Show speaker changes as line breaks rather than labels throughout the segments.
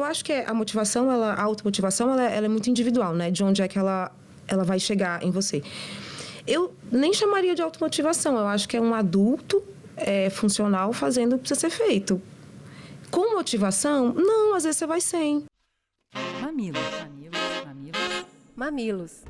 Eu acho que a motivação, a automotivação, ela é muito individual, né? De onde é que ela vai chegar em você. Eu nem chamaria de automotivação. Eu acho que é um adulto funcional fazendo o que precisa ser feito. Com motivação, não, às vezes você vai sem.
Mamilos.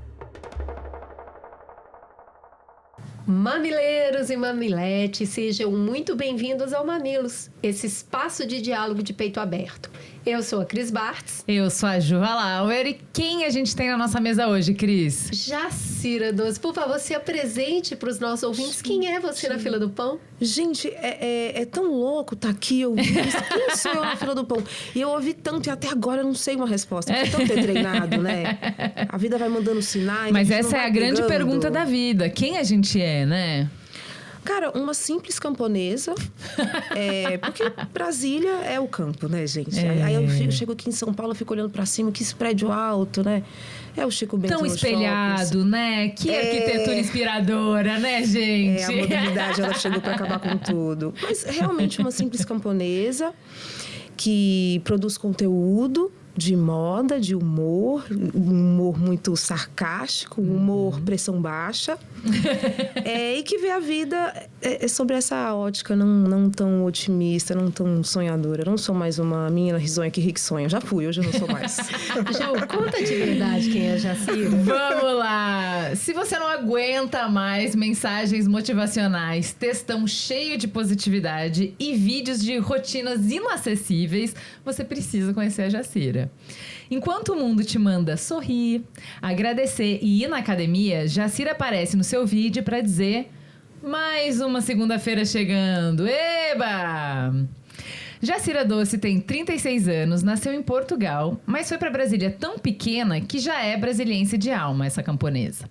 Mamileiros e mamiletes, sejam muito bem-vindos ao Mamilos, esse espaço de diálogo de peito aberto. Eu sou a Cris Bartz.
Eu sou a Juva Lauer. E quem a gente tem na nossa mesa hoje, Cris?
Jacira Doce, por favor, se apresente para os nossos ouvintes. Quem é você na fila do pão?
Gente, é tão louco estar aqui ouvindo isso. Quem sou eu na fila do pão? E eu ouvi tanto e até agora eu não sei uma resposta. Porque tanto ter treinado, né? A vida vai mandando sinais.
Mas essa é a grande pergunta da vida. Quem a gente é, né?
Cara, uma simples camponesa, porque Brasília é o campo, né, gente? Aí eu chego aqui em São Paulo, eu fico olhando pra cima, que esse prédio alto, né? É o Chico Bento
tão espelhado,
shopping,
né? Que arquitetura inspiradora, né, gente?
A modernidade, ela chegou pra acabar com tudo. Mas realmente uma simples camponesa que produz conteúdo de moda, de humor, um humor muito sarcástico, humor pressão baixa, e que vê a vida sobre essa ótica não tão otimista, não tão sonhadora. Eu não sou mais uma menina risonha que ri que sonha. Já fui, hoje eu não sou mais.
Ju, conta de verdade quem é a Jacira.
Vamos lá! Se você não aguenta mais mensagens motivacionais, textão cheio de positividade e vídeos de rotinas inacessíveis, você precisa conhecer a Jacira. Enquanto o mundo te manda sorrir, agradecer e ir na academia, Jacira aparece no seu vídeo para dizer: mais uma segunda-feira chegando, eba! Jacira Doce tem 36 anos, nasceu em Portugal, mas foi para Brasília tão pequena que já é brasiliense de alma, essa camponesa.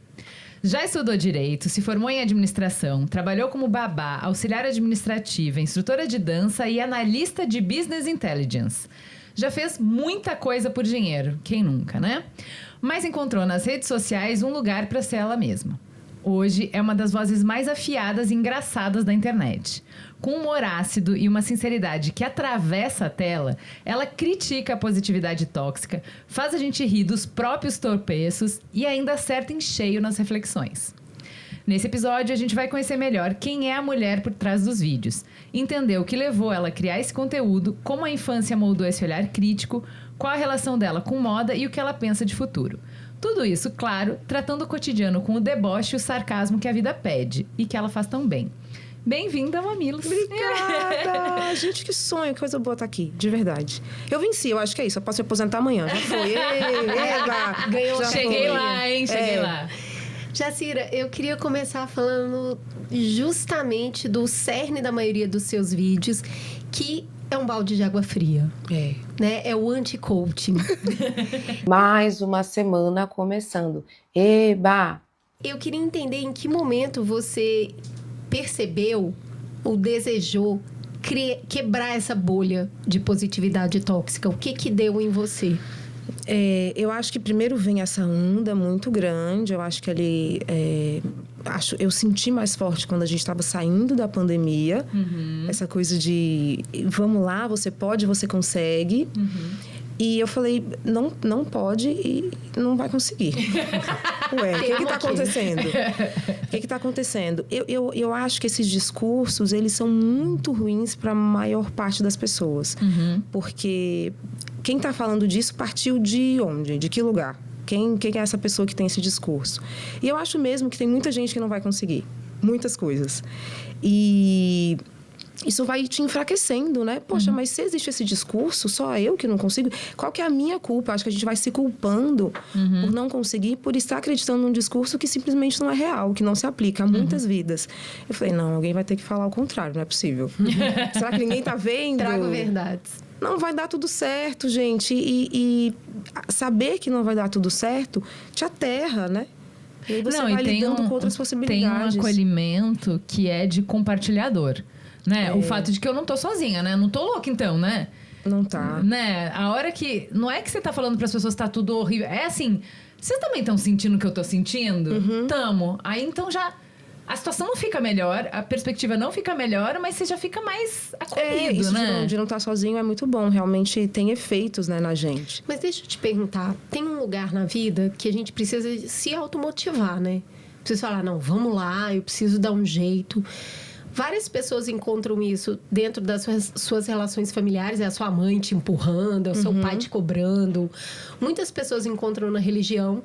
Já estudou Direito, se formou em Administração, trabalhou como babá, auxiliar administrativa, instrutora de dança e analista de Business Intelligence. Já fez muita coisa por dinheiro, quem nunca, né? Mas encontrou nas redes sociais um lugar para ser ela mesma. Hoje é uma das vozes mais afiadas e engraçadas da internet. Com um humor ácido e uma sinceridade que atravessa a tela, ela critica a positividade tóxica, faz a gente rir dos próprios tropeços e ainda acerta em cheio nas reflexões. Nesse episódio, a gente vai conhecer melhor quem é a mulher por trás dos vídeos, entender o que levou ela a criar esse conteúdo, como a infância moldou esse olhar crítico, qual a relação dela com moda e o que ela pensa de futuro. Tudo isso, claro, tratando o cotidiano com o deboche e o sarcasmo que a vida pede e que ela faz tão bem. Bem-vinda, Mamilos.
Obrigada! Gente, que sonho, que coisa boa estar aqui, de verdade. Eu venci, eu acho que é isso. Eu posso me aposentar amanhã. Já foi.
Ganhou.
Cheguei lá, hein? Cheguei lá.
Jacira, eu queria começar falando justamente do cerne da maioria dos seus vídeos, que é um balde de água fria. Né? É o anti-coaching.
Mais uma semana começando. Eba!
Eu queria entender em que momento você percebeu ou desejou quebrar essa bolha de positividade tóxica. O que deu em você?
Eu acho que primeiro vem essa onda muito grande. Eu acho que eu senti mais forte quando a gente estava saindo da pandemia. Essa coisa de vamos lá, você pode, você consegue. E eu falei, não pode e não vai conseguir. Ué, o que está acontecendo? O que está acontecendo? Eu acho que esses discursos, eles são muito ruins para a maior parte das pessoas. Porque quem está falando disso partiu de onde? De que lugar? Quem é essa pessoa que tem esse discurso? E eu acho mesmo que tem muita gente que não vai conseguir. Muitas coisas. E isso vai te enfraquecendo, né? Poxa, mas se existe esse discurso, só eu que não consigo, qual que é a minha culpa? Acho que a gente vai se culpando por não conseguir, por estar acreditando num discurso que simplesmente não é real, que não se aplica a muitas vidas. Eu falei, não, alguém vai ter que falar o contrário, não é possível. Será que ninguém tá vendo?
Trago verdades.
Não vai dar tudo certo, gente. E saber que não vai dar tudo certo te aterra, né? E aí você vai lidando com outras possibilidades.
Tem um acolhimento que é de compartilhador. Né? O fato de que eu não tô sozinha, né? Não tô louca, então, né?
Não tá.
Né? A hora que... Não é que você tá falando pras pessoas que tá tudo horrível. É assim, vocês também estão sentindo o que eu tô sentindo? Tamo. Aí, então, já... a situação não fica melhor, a perspectiva não fica melhor, mas você já fica mais acolhido,
isso
né?
De não estar sozinho é muito bom. Realmente tem efeitos, né, na gente.
Mas deixa eu te perguntar, tem um lugar na vida que a gente precisa se automotivar, né? Precisa falar, não, vamos lá, eu preciso dar um jeito. Várias pessoas encontram isso dentro das suas relações familiares. É a sua mãe te empurrando, é o seu pai te cobrando. Muitas pessoas encontram na religião,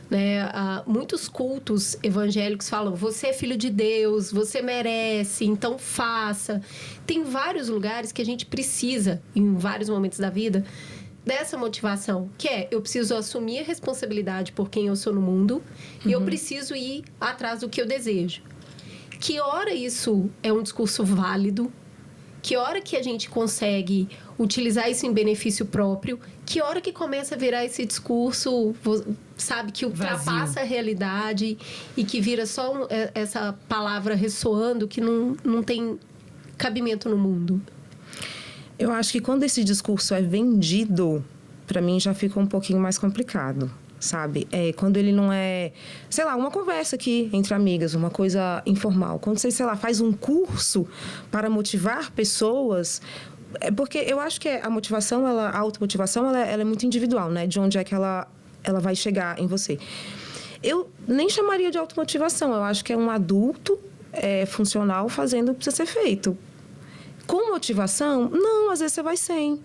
né? Muitos cultos evangélicos falam, você é filho de Deus, você merece, então faça. Tem vários lugares que a gente precisa, em vários momentos da vida, dessa motivação, que é, eu preciso assumir a responsabilidade por quem eu sou no mundo e eu preciso ir atrás do que eu desejo. Que hora isso é um discurso válido? Que hora que a gente consegue utilizar isso em benefício próprio? Que hora que começa a virar esse discurso, sabe, que ultrapassa a realidade e que vira só essa palavra ressoando que não tem cabimento no mundo?
Eu acho que quando esse discurso é vendido, para mim já fica um pouquinho mais complicado. Sabe? Quando ele não é, sei lá, uma conversa aqui entre amigas, uma coisa informal. Quando você, sei lá, faz um curso para motivar pessoas, porque eu acho que a motivação, a automotivação, ela é muito individual, né? De onde é que ela vai chegar em você. Eu nem chamaria de automotivação, eu acho que é um adulto funcional fazendo o que precisa ser feito. Com motivação, não, às vezes você vai sem.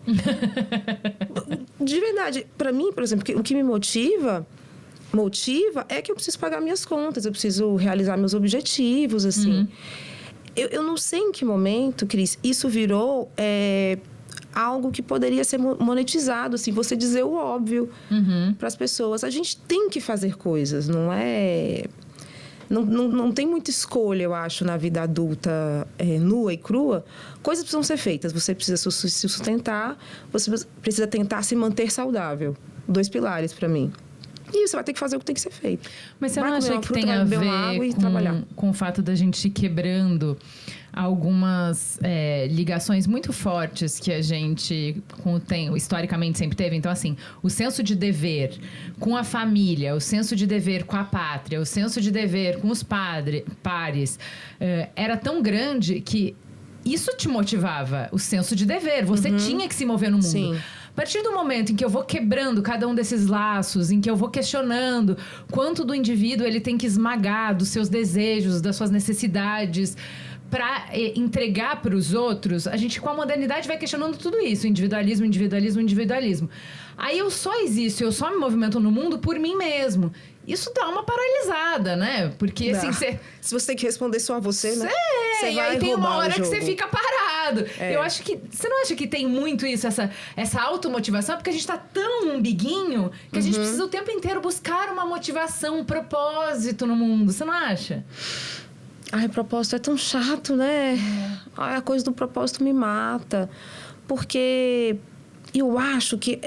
De verdade, para mim, por exemplo, o que me motiva é que eu preciso pagar minhas contas, eu preciso realizar meus objetivos, assim. Eu não sei em que momento, Cris, isso virou algo que poderia ser monetizado, assim, você dizer o óbvio para as pessoas. A gente tem que fazer coisas, não é... Não tem muita escolha, eu acho, na vida adulta nua e crua. Coisas precisam ser feitas. Você precisa se sustentar, você precisa tentar se manter saudável. 2 pilares para mim. E você vai ter que fazer o que tem que ser feito.
Mas você não acha que tem a ver com o fato da gente ir quebrando algumas ligações muito fortes que a gente historicamente sempre teve? Então, assim, o senso de dever com a família, o senso de dever com a pátria, o senso de dever com os pares, era tão grande que isso te motivava, o senso de dever. Você tinha que se mover no mundo.
Sim.
A partir do momento em que eu vou quebrando cada um desses laços, em que eu vou questionando quanto do indivíduo ele tem que esmagar dos seus desejos, das suas necessidades, para entregar para os outros, a gente com a modernidade vai questionando tudo isso. Individualismo, individualismo, individualismo. Aí eu só existo, eu só me movimento no mundo por mim mesmo. Isso dá uma paralisada, né? Porque assim,
se você tem que responder só a você, né?
E aí tem uma hora que você fica parado. Eu acho que... Você não acha que tem muito isso, essa automotivação? Porque a gente tá tão umbiguinho que a gente precisa o tempo inteiro buscar uma motivação, um propósito no mundo. Você não acha?
Ai, propósito é tão chato, né? Ai, a coisa do propósito me mata. Porque eu acho que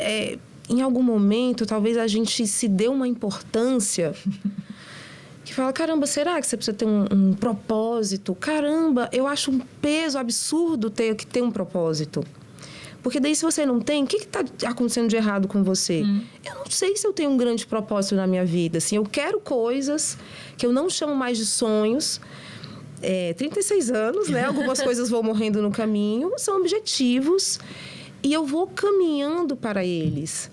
em algum momento, talvez a gente se dê uma importância que fala, caramba, será que você precisa ter um propósito? Caramba, eu acho um peso absurdo ter que ter um propósito. Porque daí, se você não tem, o que está acontecendo de errado com você? Eu não sei se eu tenho um grande propósito na minha vida. Assim, eu quero coisas que eu não chamo mais de sonhos. 36 anos, né? Algumas coisas vão morrendo no caminho. São objetivos. E eu vou caminhando para eles.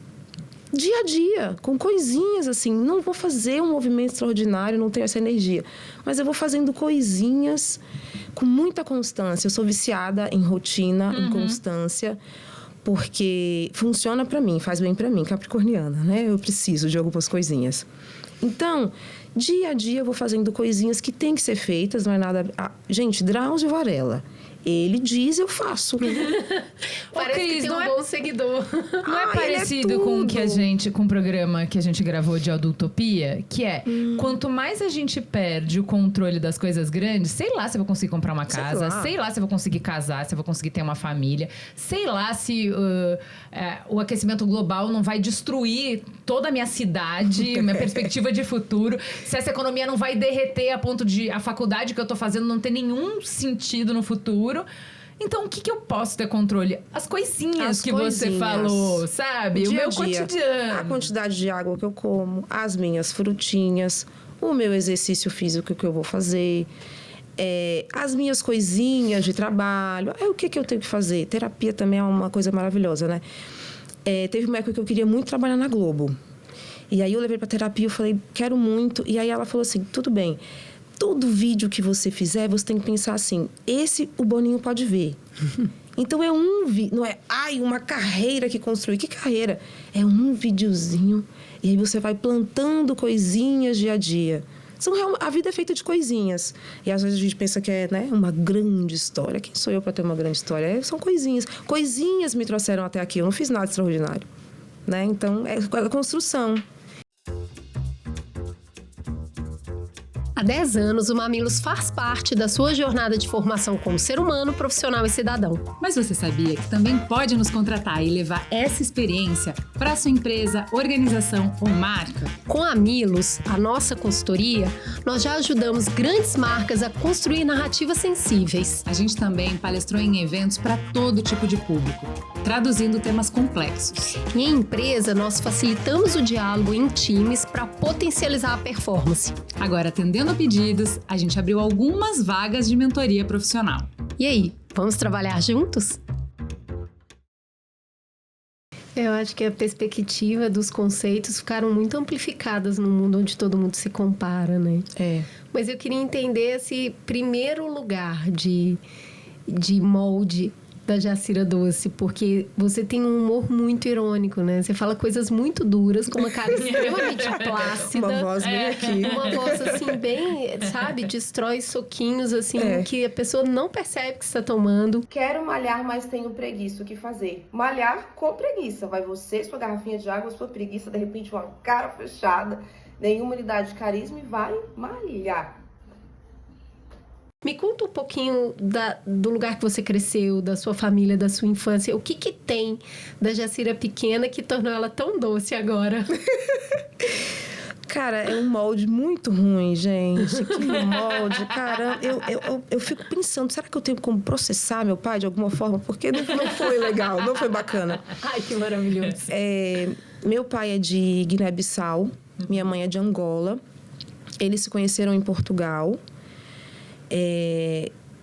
Dia a dia, com coisinhas assim. Não vou fazer um movimento extraordinário, não tenho essa energia. Mas eu vou fazendo coisinhas com muita constância. Eu sou viciada em rotina, em constância, porque funciona para mim, faz bem para mim, capricorniana, né? Eu preciso de algumas coisinhas. Então, dia a dia eu vou fazendo coisinhas que tem que ser feitas, não é nada... Gente, Drauzio Varela, ele diz, eu faço.
Parece que tem um bom seguidor.
Não é parecido com com o programa que a gente gravou de Adultopia? Que é, quanto mais a gente perde o controle das coisas grandes, sei lá se eu vou conseguir comprar uma casa, sei lá se eu vou conseguir casar, se eu vou conseguir ter uma família, sei lá se o aquecimento global não vai destruir toda a minha cidade, minha perspectiva de futuro, se essa economia não vai derreter a ponto de a faculdade que eu tô fazendo não ter nenhum sentido no futuro. Então, o que eu posso ter controle? As coisinhas que você falou, sabe? O meu cotidiano.
A quantidade de água que eu como, as minhas frutinhas, o meu exercício físico que eu vou fazer, as minhas coisinhas de trabalho. O que eu tenho que fazer? Terapia também é uma coisa maravilhosa, né? Teve uma época que eu queria muito trabalhar na Globo. E aí eu levei pra terapia, eu falei, quero muito. E aí ela falou assim, tudo bem, todo vídeo que você fizer, você tem que pensar assim, esse o Boninho pode ver. Então é um vídeo, não é, uma carreira que construí. Que carreira? É um videozinho. E aí você vai plantando coisinhas dia a dia. A vida é feita de coisinhas. E às vezes a gente pensa que é, né, uma grande história. Quem sou eu para ter uma grande história? São coisinhas. Coisinhas me trouxeram até aqui. Eu não fiz nada extraordinário. Né? Então, é a construção.
Há 10 anos, o Mamilos faz parte da sua jornada de formação como ser humano, profissional e cidadão.
Mas você sabia que também pode nos contratar e levar essa experiência para sua empresa, organização ou marca?
Com a Mamilos, a nossa consultoria, nós já ajudamos grandes marcas a construir narrativas sensíveis.
A gente também palestrou em eventos para todo tipo de público, traduzindo temas complexos.
E em empresa, nós facilitamos o diálogo em times para potencializar a performance.
Agora, atendendo pedidos, a gente abriu algumas vagas de mentoria profissional.
E aí, vamos trabalhar juntos? Eu acho que a perspectiva dos conceitos ficaram muito amplificadas no mundo onde todo mundo se compara, né? Mas eu queria entender esse primeiro lugar de molde da Jacira Doce, porque você tem um humor muito irônico, né? Você fala coisas muito duras, com uma cara extremamente plácida.
Uma voz bem aqui.
Uma voz, assim, bem, sabe? Destrói soquinhos, assim, que a pessoa não percebe que está tomando.
Quero malhar, mas tenho preguiça. O que fazer? Malhar com preguiça. Vai você, sua garrafinha de água, sua preguiça, de repente uma cara fechada, nenhuma unidade de carisma e vai malhar.
Me conta um pouquinho do lugar que você cresceu, da sua família, da sua infância. O que tem da Jacira pequena que tornou ela tão doce agora?
Cara, é um molde muito ruim, gente. Que molde, caramba. Eu fico pensando, será que eu tenho como processar meu pai de alguma forma? Porque não foi legal, não foi bacana.
Ai, que maravilhoso.
Meu pai é de Guiné-Bissau, minha mãe é de Angola. Eles se conheceram em Portugal.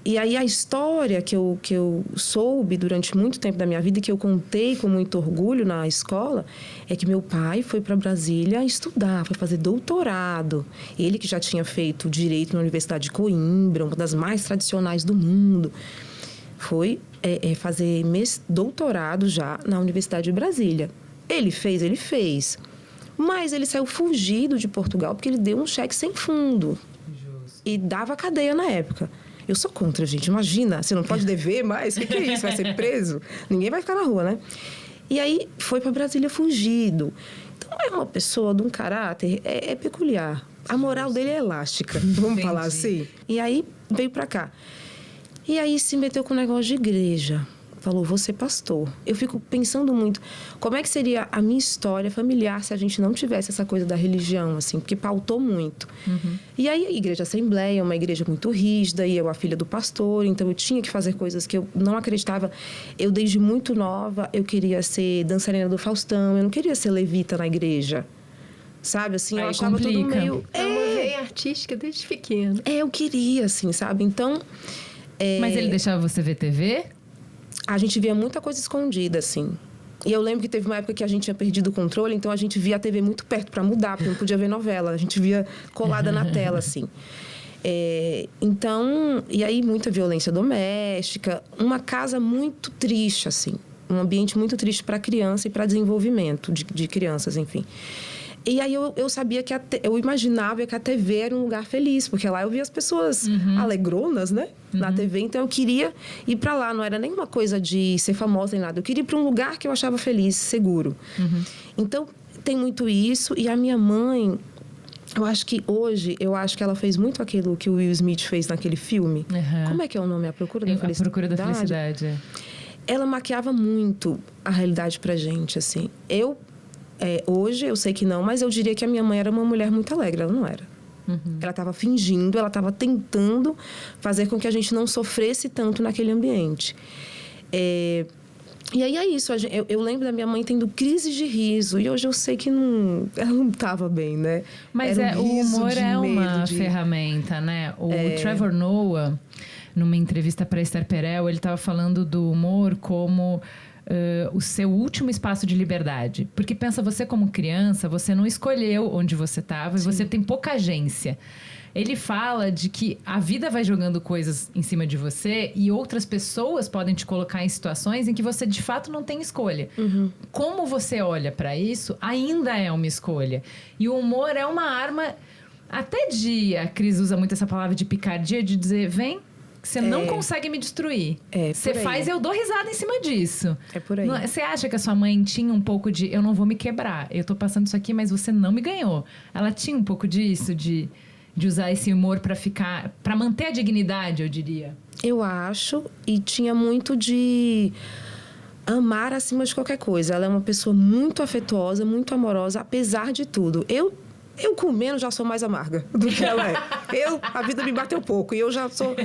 E aí a história que eu soube durante muito tempo da minha vida e que eu contei com muito orgulho na escola é que meu pai foi para Brasília estudar, foi fazer doutorado. Ele que já tinha feito direito na Universidade de Coimbra, uma das mais tradicionais do mundo, foi fazer doutorado já na Universidade de Brasília. Ele fez, mas ele saiu fugido de Portugal porque ele deu um cheque sem fundo. E dava cadeia na época. Eu sou contra, gente. Imagina, você não pode dever mais. O que é isso? Vai ser preso? Ninguém vai ficar na rua, né? E aí, foi para Brasília fugido. Então, é uma pessoa de um caráter... É peculiar. A moral dele é elástica, vamos falar assim. E aí, veio para cá. E aí, se meteu com o negócio de igreja. Falou, vou ser pastor. Eu fico pensando muito, como é que seria a minha história familiar se a gente não tivesse essa coisa da religião, assim, porque pautou muito. E aí, a Igreja Assembleia é uma igreja muito rígida, e eu a filha do pastor, então eu tinha que fazer coisas que eu não acreditava. Eu, desde muito nova, eu queria ser dançarina do Faustão, eu não queria ser levita na igreja. Sabe, assim, eu achava tudo meio...
É uma veia artística desde pequeno.
Eu queria, assim, sabe? Então...
Mas ele deixava você ver TV?
A gente via muita coisa escondida, assim. E eu lembro que teve uma época que a gente tinha perdido o controle, então a gente via a TV muito perto para mudar, porque não podia ver novela. A gente via colada na tela, assim. Então, e aí muita violência doméstica, uma casa muito triste, assim. Um ambiente muito triste para criança e para desenvolvimento de crianças, enfim. E aí eu sabia que eu imaginava que a TV era um lugar feliz, porque lá eu via as pessoas alegronas, né? Na TV, então eu queria ir para lá, não era nenhuma coisa de ser famosa nem nada. Eu queria ir para um lugar que eu achava feliz, seguro. Então, tem muito isso. E a minha mãe, eu acho que ela fez muito aquilo que o Will Smith fez naquele filme. Como é que é o nome? A Procura da Felicidade?
A Procura da Felicidade.
Ela maquiava muito a realidade pra gente, assim. Hoje, eu sei que não, mas eu diria que a minha mãe era uma mulher muito alegre. Ela não era. Ela estava fingindo, ela estava tentando fazer com que a gente não sofresse tanto naquele ambiente. E aí é isso, eu lembro da minha mãe tendo crises de riso, e hoje eu sei que ela não estava bem, né?
Mas
Era
o humor é uma
de...
ferramenta, né? O Trevor Noah, numa entrevista para Esther Perel, ele estava falando do humor como o seu último espaço de liberdade. Porque pensa, você como criança, você não escolheu onde você estava e você tem pouca agência. Ele fala de que a vida vai jogando coisas em cima de você e outras pessoas podem te colocar em situações em que você, de fato, não tem escolha. Como você olha para isso, ainda é uma escolha. E o humor é uma arma, até a Cris usa muito essa palavra de picardia, de dizer, vem, que você não consegue me destruir. Você faz, eu dou risada em cima disso.
É por aí.
Você acha que a sua mãe tinha um pouco de, eu não vou me quebrar, eu tô passando isso aqui, mas você não me ganhou. Ela tinha um pouco disso, de usar esse humor para manter a dignidade, eu diria.
Eu acho, e tinha muito de amar acima de qualquer coisa. Ela é uma pessoa muito afetuosa, muito amorosa, apesar de tudo. Eu comendo já sou mais amarga do que ela é. A vida me bateu pouco e eu já sou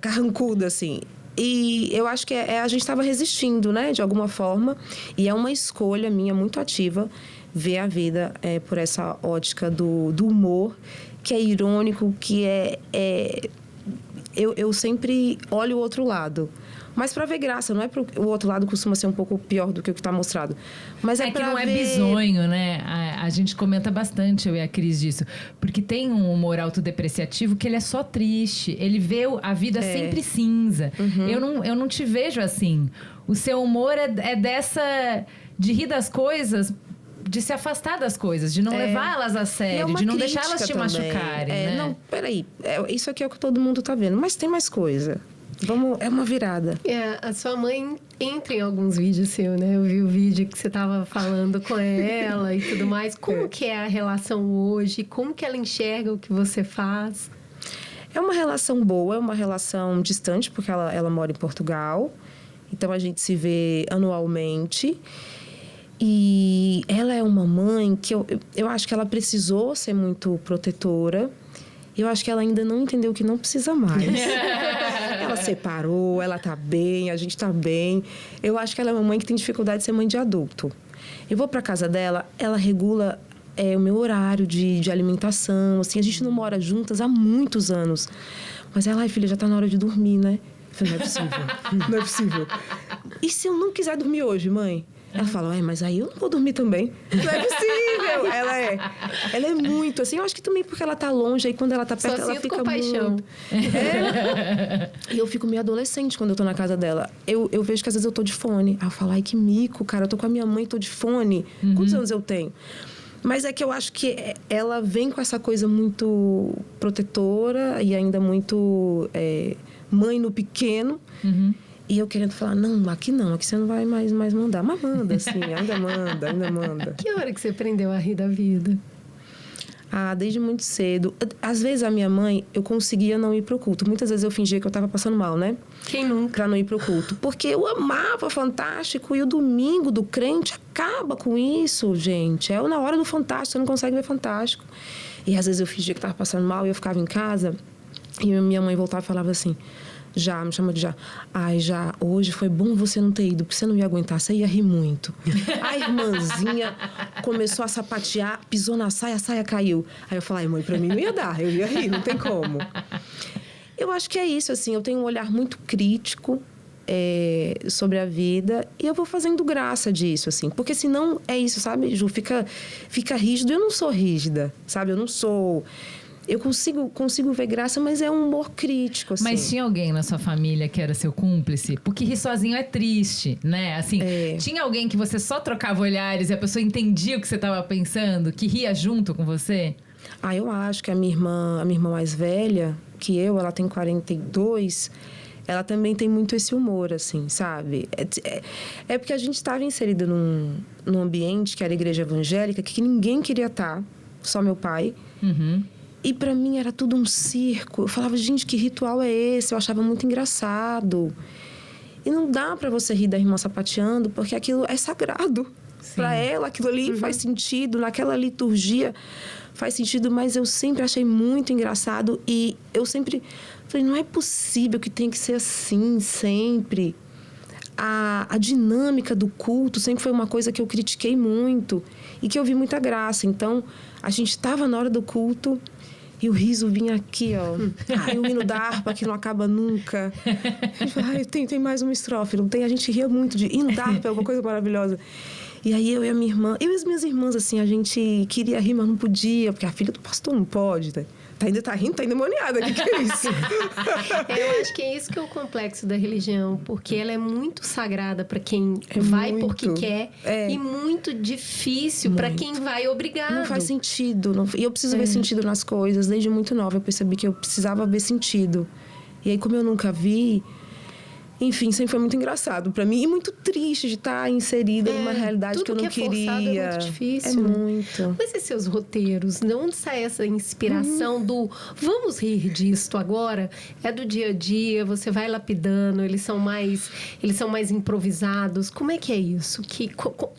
carrancuda, assim. E eu acho que a gente estava resistindo, né, de alguma forma. E é uma escolha minha muito ativa ver a vida por essa ótica do humor, que é irônico, que eu sempre olho o outro lado. Mas para ver graça, não é o outro lado costuma ser um pouco pior do que o que está mostrado. Mas
que não é bizonho, né? A gente comenta bastante, eu e a Cris, disso. Porque tem um humor autodepreciativo que ele é só triste. Ele vê a vida sempre cinza. Eu não te vejo assim. O seu humor é dessa... de rir das coisas... de se afastar das coisas, de não levar elas a sério, de não deixar elas te machucarem, né?
Não, peraí. Isso aqui é o que todo mundo tá vendo. Mas tem mais coisa. É uma virada.
A sua mãe entra em alguns vídeos seus, né? Eu vi o vídeo que você tava falando com ela e tudo mais. Como que é a relação hoje? Como que ela enxerga o que você faz?
É uma relação boa, é uma relação distante, porque ela mora em Portugal. Então, a gente se vê anualmente. E ela é uma mãe que eu acho que ela precisou ser muito protetora. Eu acho que ela ainda não entendeu que não precisa mais. Ela separou, ela tá bem, a gente tá bem. Eu acho que ela é uma mãe que tem dificuldade de ser mãe de adulto. Eu vou pra casa dela, ela regula o meu horário de alimentação. Assim, a gente não mora juntas há muitos anos. Mas ela, ai filha, já tá na hora de dormir, né? Eu falei, não é possível, não é possível. E se eu não quiser dormir hoje, mãe? Ela fala, mas aí eu não vou dormir também. Não é possível. Ela é muito assim. Eu acho que também porque ela tá longe, aí quando ela tá perto, ela fica
compaixão.
muito... E eu fico meio adolescente quando eu tô na casa dela. Eu vejo que às vezes eu tô de fone. Aí eu falo, ai, que mico, cara. Eu tô com a minha mãe, tô de fone. Quantos anos eu tenho? Mas é que eu acho que ela vem com essa coisa muito protetora e ainda muito mãe no pequeno. E eu querendo falar, não, aqui você não vai mais mandar. Mas manda, assim, ainda manda.
Que hora que você aprendeu a rir da vida?
Desde muito cedo. Às vezes, a minha mãe, eu conseguia não ir pro culto. Muitas vezes eu fingia que eu tava passando mal, né?
Quem nunca?
Pra não ir pro culto. Porque eu amava Fantástico e o domingo do crente acaba com isso, gente. É na hora do Fantástico, você não consegue ver Fantástico. E às vezes eu fingia que tava passando mal e eu ficava em casa e minha mãe voltava e falava assim... Já, me chama de Já. Ai, Já, hoje foi bom você não ter ido, porque você não ia aguentar, você ia rir muito. A irmãzinha começou a sapatear, pisou na saia, a saia caiu. Aí eu falei, ai, mãe, pra mim não ia dar, eu ia rir, não tem como. Eu acho que é isso, assim, eu tenho um olhar muito crítico sobre a vida e eu vou fazendo graça disso, assim. Porque senão é isso, sabe, Ju? Fica rígido. Eu não sou rígida, sabe? Eu não sou... Eu consigo ver graça, mas é um humor crítico, assim.
Mas tinha alguém na sua família que era seu cúmplice? Porque rir sozinho é triste, né? Assim, tinha alguém que você só trocava olhares e a pessoa entendia o que você estava pensando? Que ria junto com você?
Eu acho que a minha irmã mais velha que ela tem 42... Ela também tem muito esse humor, assim, sabe? É porque a gente estava inserida num ambiente que era a igreja evangélica, que ninguém queria estar, só meu pai. E para mim era tudo um circo. Eu falava, gente, que ritual é esse? Eu achava muito engraçado. E não dá para você rir da irmã sapateando, porque aquilo é sagrado. Para ela, aquilo ali faz sentido. Naquela liturgia faz sentido, mas eu sempre achei muito engraçado. E eu sempre falei, não é possível que tem que ser assim, sempre. a dinâmica do culto sempre foi uma coisa que eu critiquei muito e que eu vi muita graça. Então, a gente estava na hora do culto e o riso vinha aqui, ó. Ai, o hino da harpa que não acaba nunca. Ai, tem mais uma estrofe. Não tem? A gente ria muito de hino da harpa, é uma coisa maravilhosa. E aí eu e a minha irmã, eu e as minhas irmãs, assim, a gente queria rir, mas não podia, porque a filha do pastor não pode, né? Ainda tá rindo, tá endemoniada. O que é isso?
Eu acho que é isso que é o complexo da religião, porque ela é muito sagrada para quem vai
muito.
porque quer e muito difícil para quem vai obrigado.
Não faz sentido. E eu preciso ver sentido nas coisas. Desde muito nova eu percebi que eu precisava ver sentido. E aí, como eu nunca vi... Enfim, sempre foi muito engraçado pra mim. E muito triste de estar inserida numa realidade que eu não queria.
É muito difícil.
É muito.
Mas e seus roteiros? De onde sai essa inspiração do vamos rir disto agora? É do dia a dia, você vai lapidando, eles são mais improvisados. Como é que é isso?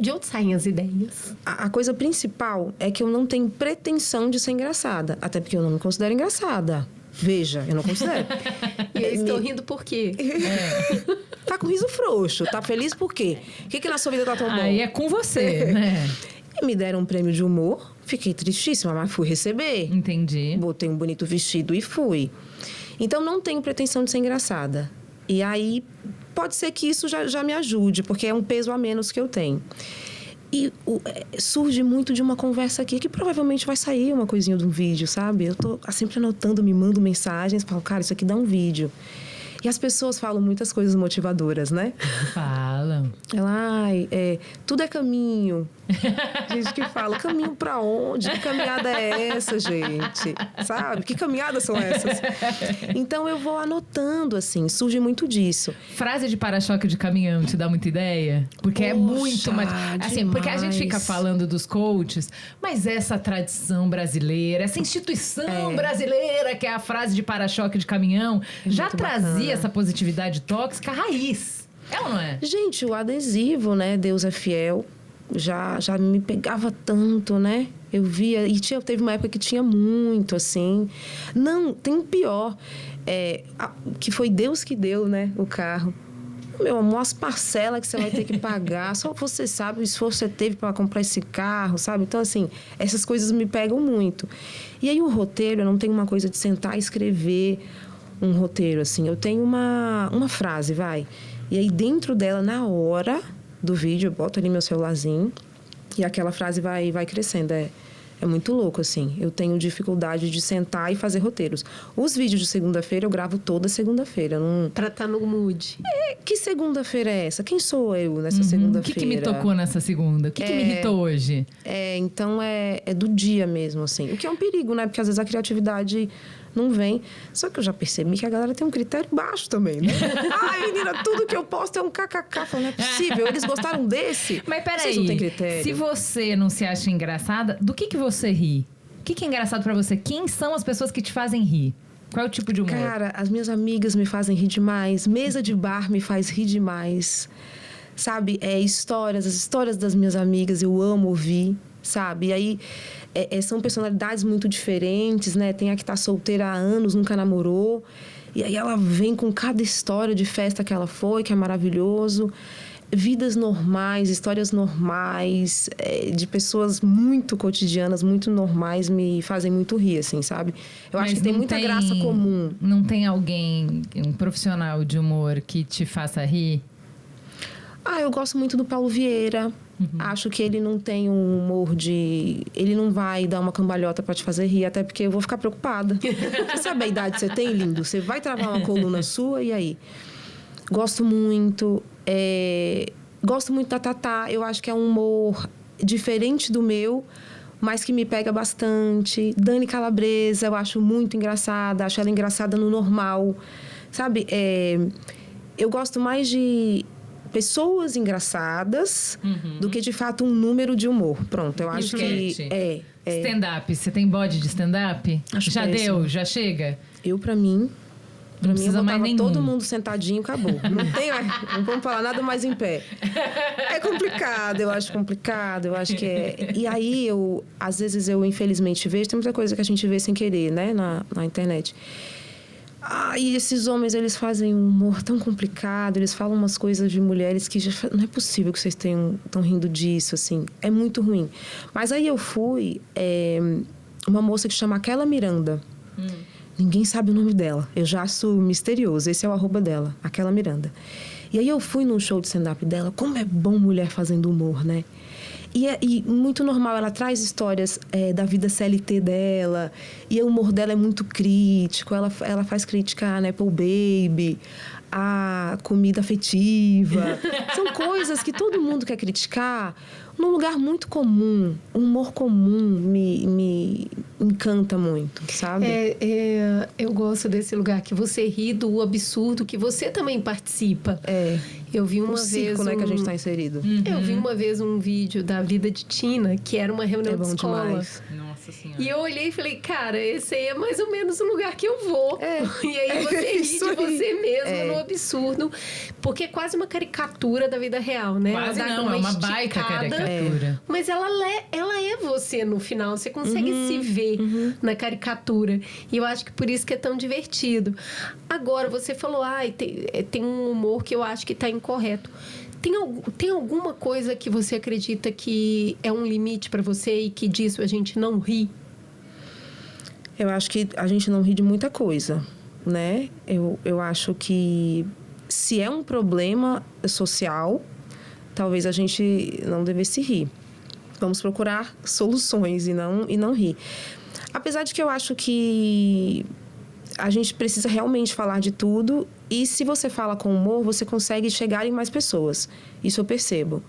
De onde saem as ideias?
A coisa principal é que eu não tenho pretensão de ser engraçada. Até porque eu não me considero engraçada. Veja, eu não considero.
E eu estou rindo por quê?
Tá com riso frouxo. Tá feliz por quê? O que na sua vida tá tão bom?
Aí é com você, né?
E me deram um prêmio de humor. Fiquei tristíssima, mas fui receber.
Entendi.
Botei um bonito vestido e fui. Então, não tenho pretensão de ser engraçada. E aí, pode ser que isso já me ajude, porque é um peso a menos que eu tenho. E surge muito de uma conversa aqui, que provavelmente vai sair uma coisinha de um vídeo, sabe? Eu tô sempre anotando, me mando mensagens, falo, cara, isso aqui dá um vídeo. E as pessoas falam muitas coisas motivadoras, né?
Falam.
Tudo é caminho. Gente que fala, caminho pra onde? Que caminhada é essa, gente? Sabe? Que caminhadas são essas? Então, eu vou anotando, assim, surge muito disso.
Frase de para-choque de caminhão te dá muita ideia? Porque é muito mais... Assim, porque a gente fica falando dos coaches, mas essa tradição brasileira, essa instituição brasileira, que é a frase de para-choque de caminhão, já trazia essa positividade tóxica raiz. É ou não é?
Gente, o adesivo, né? Deus é fiel. Já me pegava tanto, né? Eu via... E teve uma época que tinha muito, assim. Não, tem um pior. Que foi Deus que deu, né? O carro. Meu amor, as parcelas que você vai ter que pagar. Só você sabe o esforço que você teve para comprar esse carro, sabe? Então, assim, essas coisas me pegam muito. E aí, o roteiro, eu não tenho uma coisa de sentar e escrever um roteiro, assim. Eu tenho uma frase, vai. E aí, dentro dela, na hora do vídeo, eu boto ali meu celularzinho e aquela frase vai crescendo. É muito louco, assim. Eu tenho dificuldade de sentar e fazer roteiros. Os vídeos de segunda-feira eu gravo toda segunda-feira.
Pra estar no mood.
Que segunda-feira é essa? Quem sou eu nessa segunda-feira?
O que me tocou nessa segunda? O que me irritou hoje?
Então é do dia mesmo, assim. O que é um perigo, né? Porque às vezes a criatividade não vem. Só que eu já percebi que a galera tem um critério baixo também, né? Ai, menina, tudo que eu posto é um kkk. Não é possível. Eles gostaram desse?
Mas peraí,
vocês não têm critério.
Se você não se acha engraçada, do que você ri? O que é engraçado pra você? Quem são as pessoas que te fazem rir? Qual é o tipo de humor?
Cara, as minhas amigas me fazem rir demais. Mesa de bar me faz rir demais. Sabe? As histórias das minhas amigas, eu amo ouvir, sabe? E aí, são personalidades muito diferentes, né? Tem a que tá solteira há anos, nunca namorou. E aí, ela vem com cada história de festa que ela foi, que é maravilhoso. Vidas normais, histórias normais, de pessoas muito cotidianas, muito normais, me fazem muito rir, assim, sabe? Eu acho que tem muita graça comum.
Não tem alguém, um profissional de humor que te faça rir?
Eu gosto muito do Paulo Vieira. Acho que ele não tem um humor de... Ele não vai dar uma cambalhota pra te fazer rir, até porque eu vou ficar preocupada. Você sabe a idade que você tem, lindo? Você vai travar uma coluna sua, e aí? Gosto muito. Gosto muito da Tatá. Eu acho que é um humor diferente do meu, mas que me pega bastante. Dani Calabresa, eu acho muito engraçada. Acho ela engraçada no normal. Sabe? Eu gosto mais de pessoas engraçadas do que, de fato, um número de humor. Pronto, eu acho que...
Stand-up. Você tem bode de stand-up? Já deu? Já chega?
Pra mim...
Não precisa mais nenhum.
Todo mundo sentadinho, acabou. Não vamos falar nada mais em pé. É complicado, eu acho complicado. Eu acho que E aí, às vezes, eu infelizmente vejo... Tem muita coisa que a gente vê sem querer, né? Na internet. E esses homens, eles fazem um humor tão complicado, eles falam umas coisas de mulheres que não é possível que vocês estão rindo disso, assim. É muito ruim. Mas aí eu fui... uma moça que chama Aquela Miranda. Ninguém sabe o nome dela. Eu já acho misterioso. Esse é o @ dela, Aquela Miranda. E aí eu fui num show de stand-up dela. Como é bom mulher fazendo humor, né? E muito normal, ela traz histórias da vida CLT dela, e o humor dela é muito crítico, ela faz crítica a Nepo Baby, a comida afetiva. São coisas que todo mundo quer criticar num lugar muito comum. O humor comum me encanta muito, sabe?
Eu gosto desse lugar que você ri do absurdo, que você também participa. Eu vi uma vez
circo, né, que a gente está inserido.
Eu vi uma vez um vídeo da vida de Tina, que era uma reunião de escola.
Demais.
Nossa Senhora.
E eu olhei e falei, cara, esse aí é mais ou menos o lugar que eu vou. E aí você ri de você mesmo no absurdo. Porque é quase uma caricatura da vida real, né?
Quase não, é uma baita caricatura.
Mas ela é você no final. Você consegue se ver na caricatura. E eu acho que por isso que é tão divertido. Agora, você falou, tem um humor que eu acho que está incorreto. Tem alguma coisa que você acredita que é um limite para você e que disso a gente não ri?
Eu acho que a gente não ri de muita coisa, né? Eu acho que se é um problema social, talvez a gente não devesse rir. Vamos procurar soluções e não rir. Apesar de que eu acho que a gente precisa realmente falar de tudo, e se você fala com humor, você consegue chegar em mais pessoas. Isso eu percebo.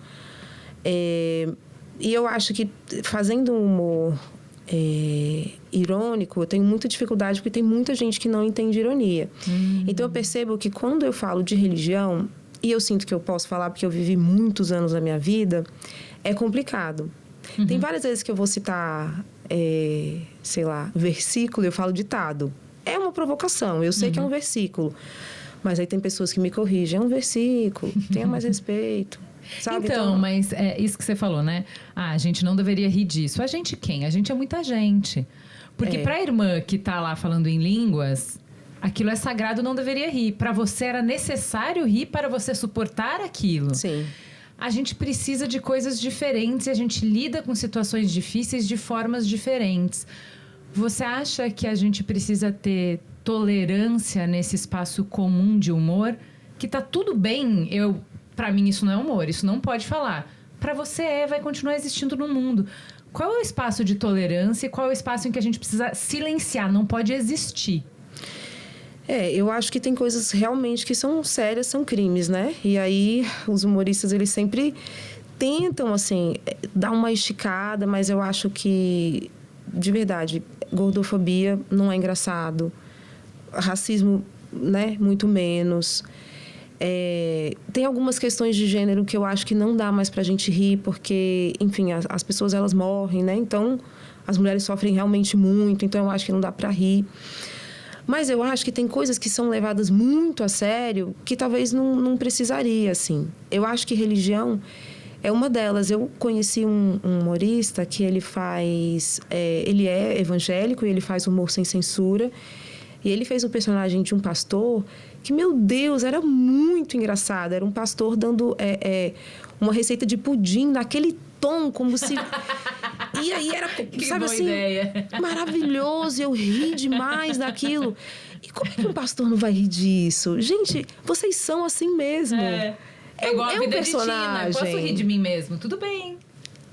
E eu acho que fazendo um humor irônico, eu tenho muita dificuldade, porque tem muita gente que não entende ironia. Então eu percebo que quando eu falo de religião, e eu sinto que eu posso falar porque eu vivi muitos anos da minha vida, é complicado. Tem várias vezes que eu vou citar, sei lá, versículo, eu falo ditado. É uma provocação, eu sei que é um versículo. Mas aí tem pessoas que me corrigem, é um versículo, tenha mais respeito. Sabe?
Então, mas é isso que você falou, né? A gente não deveria rir disso. A gente quem? A gente é muita gente. Porque pra irmã que tá lá falando em línguas, aquilo é sagrado, não deveria rir. Pra você era necessário rir para você suportar aquilo.
Sim.
A gente precisa de coisas diferentes e a gente lida com situações difíceis de formas diferentes. Você acha que a gente precisa ter tolerância nesse espaço comum de humor? Que tá tudo bem, pra mim isso não é humor, isso não pode falar. Pra você vai continuar existindo no mundo. Qual é o espaço de tolerância e qual é o espaço em que a gente precisa silenciar, não pode existir?
Eu acho que tem coisas realmente que são sérias, são crimes, né? E aí os humoristas, eles sempre tentam, assim, dar uma esticada, mas eu acho que, de verdade, gordofobia não é engraçado. Racismo, né? Muito menos. Tem algumas questões de gênero que eu acho que não dá mais pra gente rir, porque, enfim, as pessoas, elas morrem, né? Então, as mulheres sofrem realmente muito, então eu acho que não dá pra rir. Mas eu acho que tem coisas que são levadas muito a sério que talvez não precisaria, assim. Eu acho que religião é uma delas. Eu conheci um humorista que ele faz... ele é evangélico e ele faz humor sem censura. E ele fez um personagem de um pastor que, meu Deus, era muito engraçado. Era um pastor dando uma receita de pudim naquele tom, como se... E aí era, sabe assim, ideia. Maravilhoso. Eu ri demais daquilo. E como é que um pastor não vai rir disso? Gente, vocês são assim mesmo.
É igual a vida personagem. De Tina. Posso rir de mim mesmo? Tudo bem.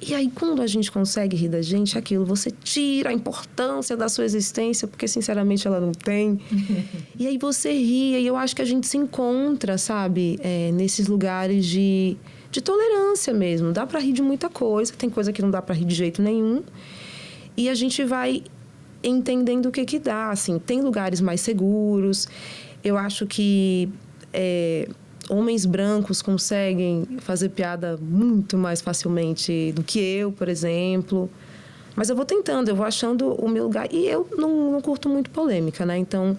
E aí, quando a gente consegue rir da gente, aquilo, você tira a importância da sua existência, porque, sinceramente, ela não tem. E aí você ri, e eu acho que a gente se encontra, sabe? Nesses lugares de tolerância mesmo. Dá pra rir de muita coisa, tem coisa que não dá pra rir de jeito nenhum. E a gente vai entendendo o que dá, assim. Tem lugares mais seguros. Eu acho que... homens brancos conseguem fazer piada muito mais facilmente do que eu, por exemplo. Mas eu vou tentando, eu vou achando o meu lugar. E eu não curto muito polêmica, né? Então,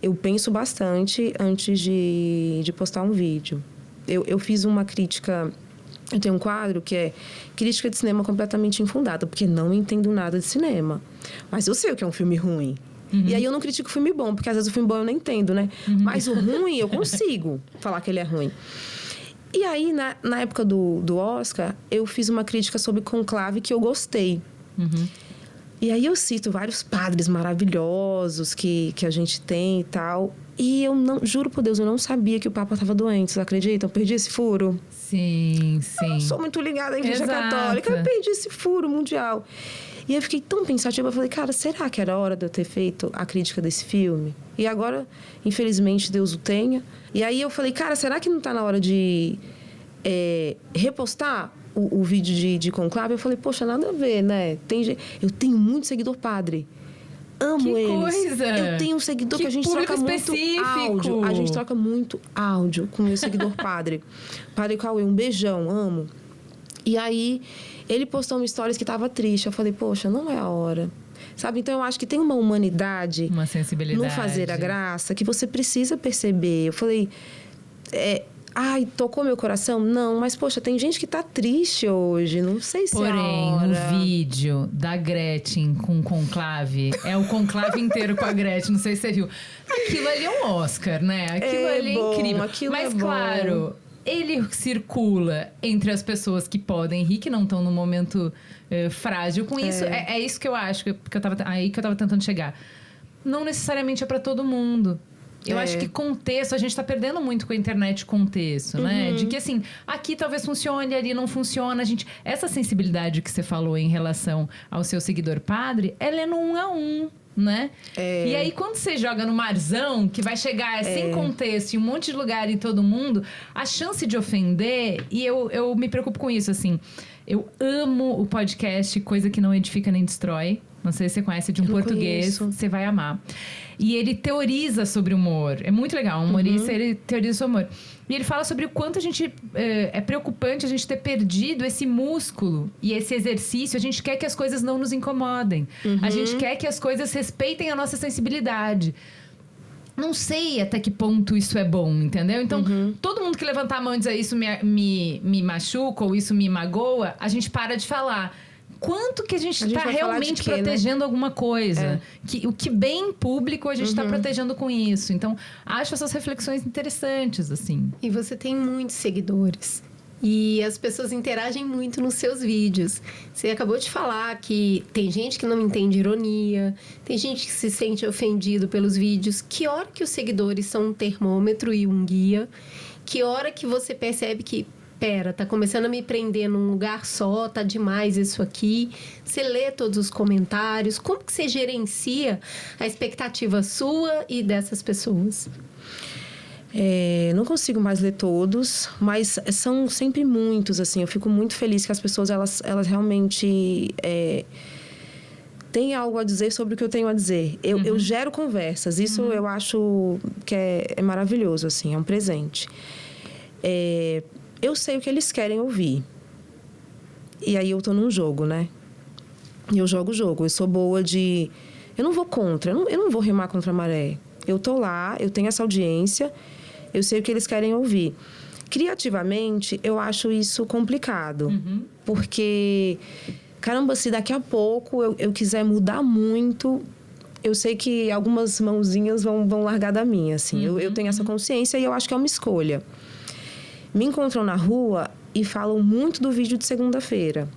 eu penso bastante antes de postar um vídeo. Eu fiz uma crítica... Eu tenho um quadro que é crítica de cinema completamente infundada, porque não entendo nada de cinema. Mas eu sei o que é um filme ruim. E aí eu não critico filme bom, porque às vezes o filme bom eu não entendo, né? Mas o ruim eu consigo falar que ele é ruim. E aí, na época do Oscar, eu fiz uma crítica sobre Conclave que eu gostei. E aí eu cito vários padres maravilhosos que a gente tem e tal. E eu não, juro por Deus, eu não sabia que o Papa estava doente, vocês acreditam? Eu perdi esse furo.
Sim.
Eu não sou muito ligada à Igreja Católica, eu perdi esse furo mundial. E eu fiquei tão pensativa, eu falei, cara, será que era hora de eu ter feito a crítica desse filme? E agora, infelizmente, Deus o tenha. E aí eu falei, cara, será que não está na hora de repostar o vídeo de Conclave? Eu falei, poxa, nada a ver, né? Eu tenho muito seguidor padre. Amo eles.
Coisa.
Eu tenho um seguidor que a gente troca muito áudio. A gente troca muito áudio com o meu seguidor padre. Padre Cauê, um beijão, amo. E aí, ele postou uma stories que tava triste. Eu falei, poxa, não é a hora. Sabe? Então, eu acho que tem uma humanidade...
Uma sensibilidade.
No fazer a graça, que você precisa perceber. Eu falei... Ai, tocou meu coração? Não, mas, poxa, tem gente que tá triste hoje. Não sei se
Porém,
é a hora.
o vídeo da Gretchen com Conclave é o Conclave inteiro com a Gretchen. Não sei se você viu. Aquilo ali é um Oscar, né? Aquilo ali
bom,
é incrível.
aquilo
Mas,
é bom.
claro, ele circula entre as pessoas que podem rir, que não estão no momento frágil com isso. É isso que eu acho, que eu tava tentando chegar. Não necessariamente é para todo mundo. Eu acho que contexto, a gente tá perdendo muito com a internet contexto, né? De que, assim, aqui talvez funcione, ali não funciona. Essa sensibilidade que você falou em relação ao seu seguidor padre, ela é no 1 a 1, né? E aí, quando você joga no marzão, que vai chegar sem contexto em um monte de lugar e todo mundo, a chance de ofender... E eu me preocupo com isso, assim. Eu amo o podcast Coisa que Não Edifica Nem Destrói. Não sei se você conhece, de um português. Você vai amar. E ele teoriza sobre humor. É muito legal. Um humorista, ele teoriza sobre humor. E ele fala sobre o quanto a gente... É preocupante a gente ter perdido esse músculo e esse exercício. A gente quer que as coisas não nos incomodem. A gente quer que as coisas respeitem a nossa sensibilidade. Não sei até que ponto isso é bom, entendeu? Então, todo mundo que levantar a mão e dizer isso me machuca ou isso me magoa, a gente para de falar. Quanto que a gente está realmente protegendo alguma coisa? O que bem público a gente está protegendo com isso? Então, acho essas reflexões interessantes, assim.
E você tem muitos seguidores. E as pessoas interagem muito nos seus vídeos. Você acabou de falar que tem gente que não entende ironia, tem gente que se sente ofendido pelos vídeos. Que hora que os seguidores são um termômetro e um guia? Que hora que você percebe que... Pera, tá começando a me prender num lugar só, tá demais isso aqui. Você lê todos os comentários. Como que você gerencia a expectativa sua e dessas pessoas?
Não consigo mais ler todos, mas são sempre muitos, assim. Eu fico muito feliz que as pessoas, elas realmente... tem algo a dizer sobre o que eu tenho a dizer. Eu gero conversas. Isso eu acho que é maravilhoso, assim. É um presente. Eu sei o que eles querem ouvir. E aí eu tô num jogo, né? E eu jogo o jogo. Eu sou boa de... Eu não vou contra. Eu não vou remar contra a maré. Eu tô lá, eu tenho essa audiência. Eu sei o que eles querem ouvir. Criativamente, eu acho isso complicado. Porque... Caramba, se daqui a pouco eu quiser mudar muito... Eu sei que algumas mãozinhas vão largar da minha, assim. Eu tenho essa consciência e eu acho que é uma escolha. Me encontram na rua e falam muito do vídeo de segunda-feira.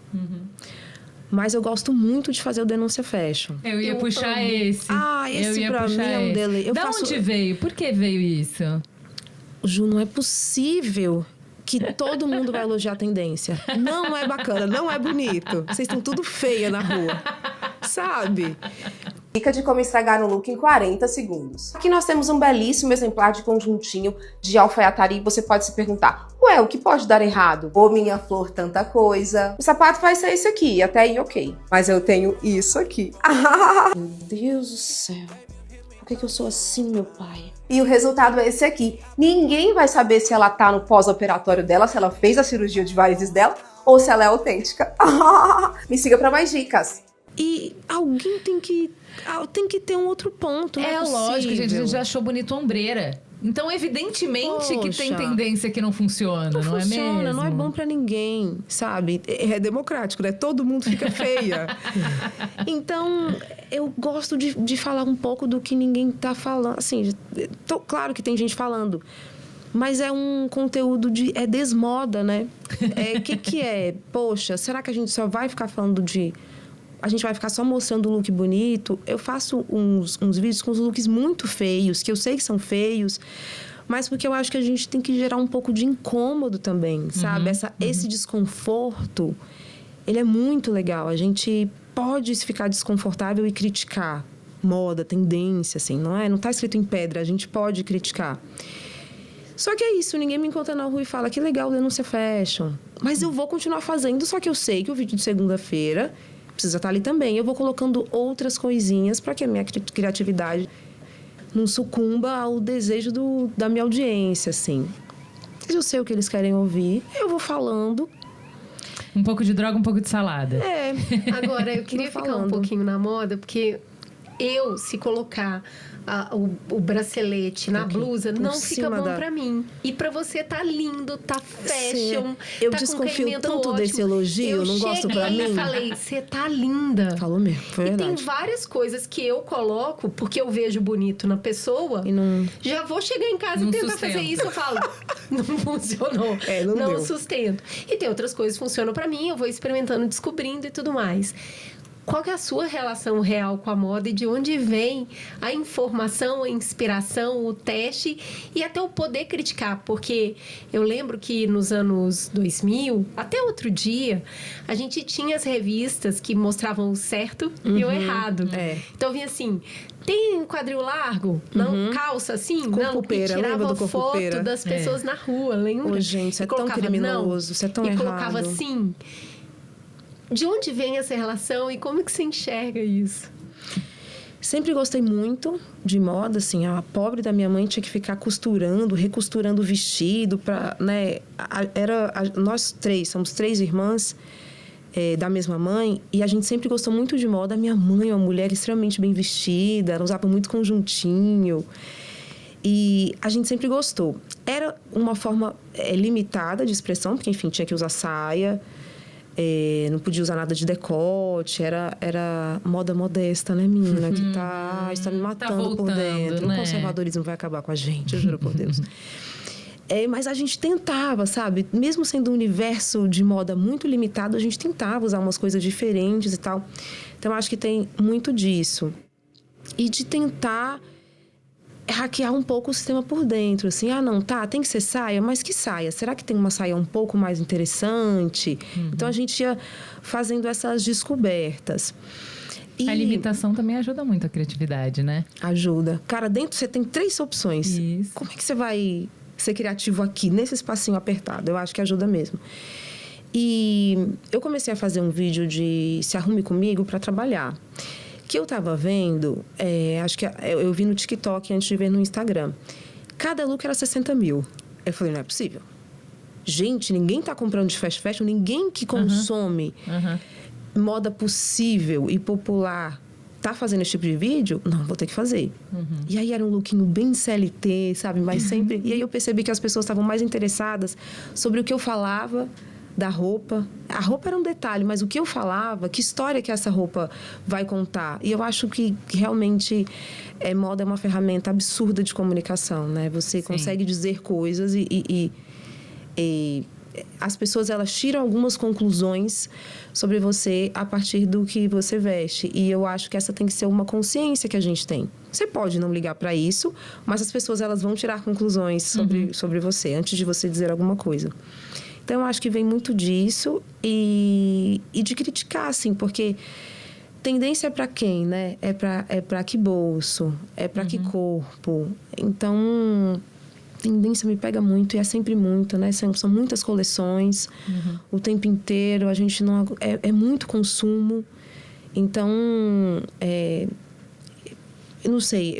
Mas eu gosto muito de fazer o Denúncia Fashion.
Eu ia puxar esse.
Esse pra mim é um dele.
Onde veio? Por que veio isso?
Ju, não é possível que todo mundo vai elogiar a tendência. Não é bacana, não é bonito. Vocês estão tudo feia na rua. Sabe?
Dica de como estragar um look em 40 segundos. Aqui nós temos um belíssimo exemplar de conjuntinho de alfaiataria. Você pode se perguntar, ué, o que pode dar errado? Ô, minha flor, tanta coisa. O sapato vai ser esse aqui, até aí ok. Mas eu tenho isso aqui.
Meu Deus do céu. Por que eu sou assim, meu pai?
E o resultado é esse aqui. Ninguém vai saber se ela tá no pós-operatório dela, se ela fez a cirurgia de varizes dela, ou se ela é autêntica. Me siga para mais dicas.
E alguém tem que ter um outro ponto, não é possível.
Lógico, gente. A gente já achou bonito ombreira. Então, evidentemente que tem
Poxa.
tendência que não funciona, não é
funciona,
mesmo?
não é bom pra ninguém, sabe? É democrático, né? Todo mundo fica feia. Então, eu gosto de falar um pouco do que ninguém tá falando. Assim, claro que tem gente falando, mas é um conteúdo é desmoda, né? Que é? Poxa, será que a gente só vai ficar falando a gente vai ficar só mostrando o look bonito? Eu faço uns vídeos com os looks muito feios, que eu sei que são feios, mas porque eu acho que a gente tem que gerar um pouco de incômodo também, sabe? Esse desconforto, ele é muito legal. A gente pode ficar desconfortável e criticar moda, tendência, assim, não é? Não tá escrito em pedra, a gente pode criticar. Só que é isso, ninguém me encontra na rua e fala que legal denúncia fashion. Mas eu vou continuar fazendo, só que eu sei que o vídeo de segunda-feira precisa estar ali também. Eu vou colocando outras coisinhas para que a minha criatividade não sucumba ao desejo da minha audiência, assim. Eu sei o que eles querem ouvir, eu vou falando.
Um pouco de droga, um pouco de salada.
Agora, eu queria ficar um pouquinho na moda, porque se colocar o bracelete na blusa, não fica bom pra mim. E pra você tá lindo, tá fashion,
eu
tá
desconfio
com
tanto
ótimo.
desse elogio, eu não gosto pra mim.
Eu falei, você tá linda.
Falou mesmo, foi verdade.
E tem várias coisas que eu coloco, porque eu vejo bonito na pessoa,
e não...
já vou chegar em casa e tentar fazer isso, eu falo, não funcionou, não sustento. E tem outras coisas que funcionam pra mim, eu vou experimentando, descobrindo e tudo mais. Qual que é a sua relação real com a moda e de onde vem a informação, a inspiração, o teste e até o poder criticar? Porque eu lembro que nos anos 2000, até outro dia, a gente tinha as revistas que mostravam o certo e o errado. Então vinha assim, tem quadril largo? Não, calça assim? Não, e tirava foto das pessoas na rua, lembra?
Ô, gente, isso é tão criminoso, isso é tão errado.
E colocava assim... De onde vem essa relação e como que você enxerga isso?
Sempre gostei muito de moda, assim. A pobre da minha mãe tinha que ficar costurando, recosturando o vestido para, né? Nós três, somos 3 irmãs da mesma mãe e a gente sempre gostou muito de moda. A minha mãe é uma mulher extremamente bem vestida, ela usava muito conjuntinho. E a gente sempre gostou. Era uma forma limitada de expressão, porque, enfim, tinha que usar saia. Não podia usar nada de decote, era moda modesta, né, menina? Que está me matando por dentro.
Né?
O conservadorismo vai acabar com a gente, eu juro por Deus. Mas a gente tentava, sabe? Mesmo sendo um universo de moda muito limitado, a gente tentava usar umas coisas diferentes e tal. Então, eu acho que tem muito disso. E de tentar hackear um pouco o sistema por dentro, assim, tem que ser saia, mas que saia? Será que tem uma saia um pouco mais interessante? Então, a gente ia fazendo essas descobertas. E
a limitação também ajuda muito a criatividade, né?
Ajuda. Cara, dentro você tem 3 opções.
Isso.
Como é que você vai ser criativo aqui, nesse espacinho apertado? Eu acho que ajuda mesmo. E eu comecei a fazer um vídeo de Se Arrume Comigo para trabalhar. Que eu tava vendo, acho que eu vi no TikTok antes de ver no Instagram. Cada look era 60 mil. Eu falei, não é possível. Gente, ninguém tá comprando de fast fashion, ninguém que consome moda possível e popular tá fazendo esse tipo de vídeo? Não, vou ter que fazer. E aí era um lookinho bem CLT, sabe? Mas sempre... E aí eu percebi que as pessoas estavam mais interessadas sobre o que eu falava da roupa. A roupa era um detalhe, mas o que eu falava, que história que essa roupa vai contar. E eu acho que realmente moda é uma ferramenta absurda de comunicação, né? Você consegue dizer coisas e as pessoas, elas tiram algumas conclusões sobre você a partir do que você veste. E eu acho que essa tem que ser uma consciência que a gente tem. Você pode não ligar para isso, mas as pessoas, elas vão tirar conclusões sobre você, antes de você dizer alguma coisa. Então, eu acho que vem muito disso e de criticar, assim, porque tendência é para quem, né? É para que bolso? É para que corpo? Então, tendência me pega muito e é sempre muito, né? São muitas coleções o tempo inteiro, a gente não... É muito consumo. Então, eu não sei,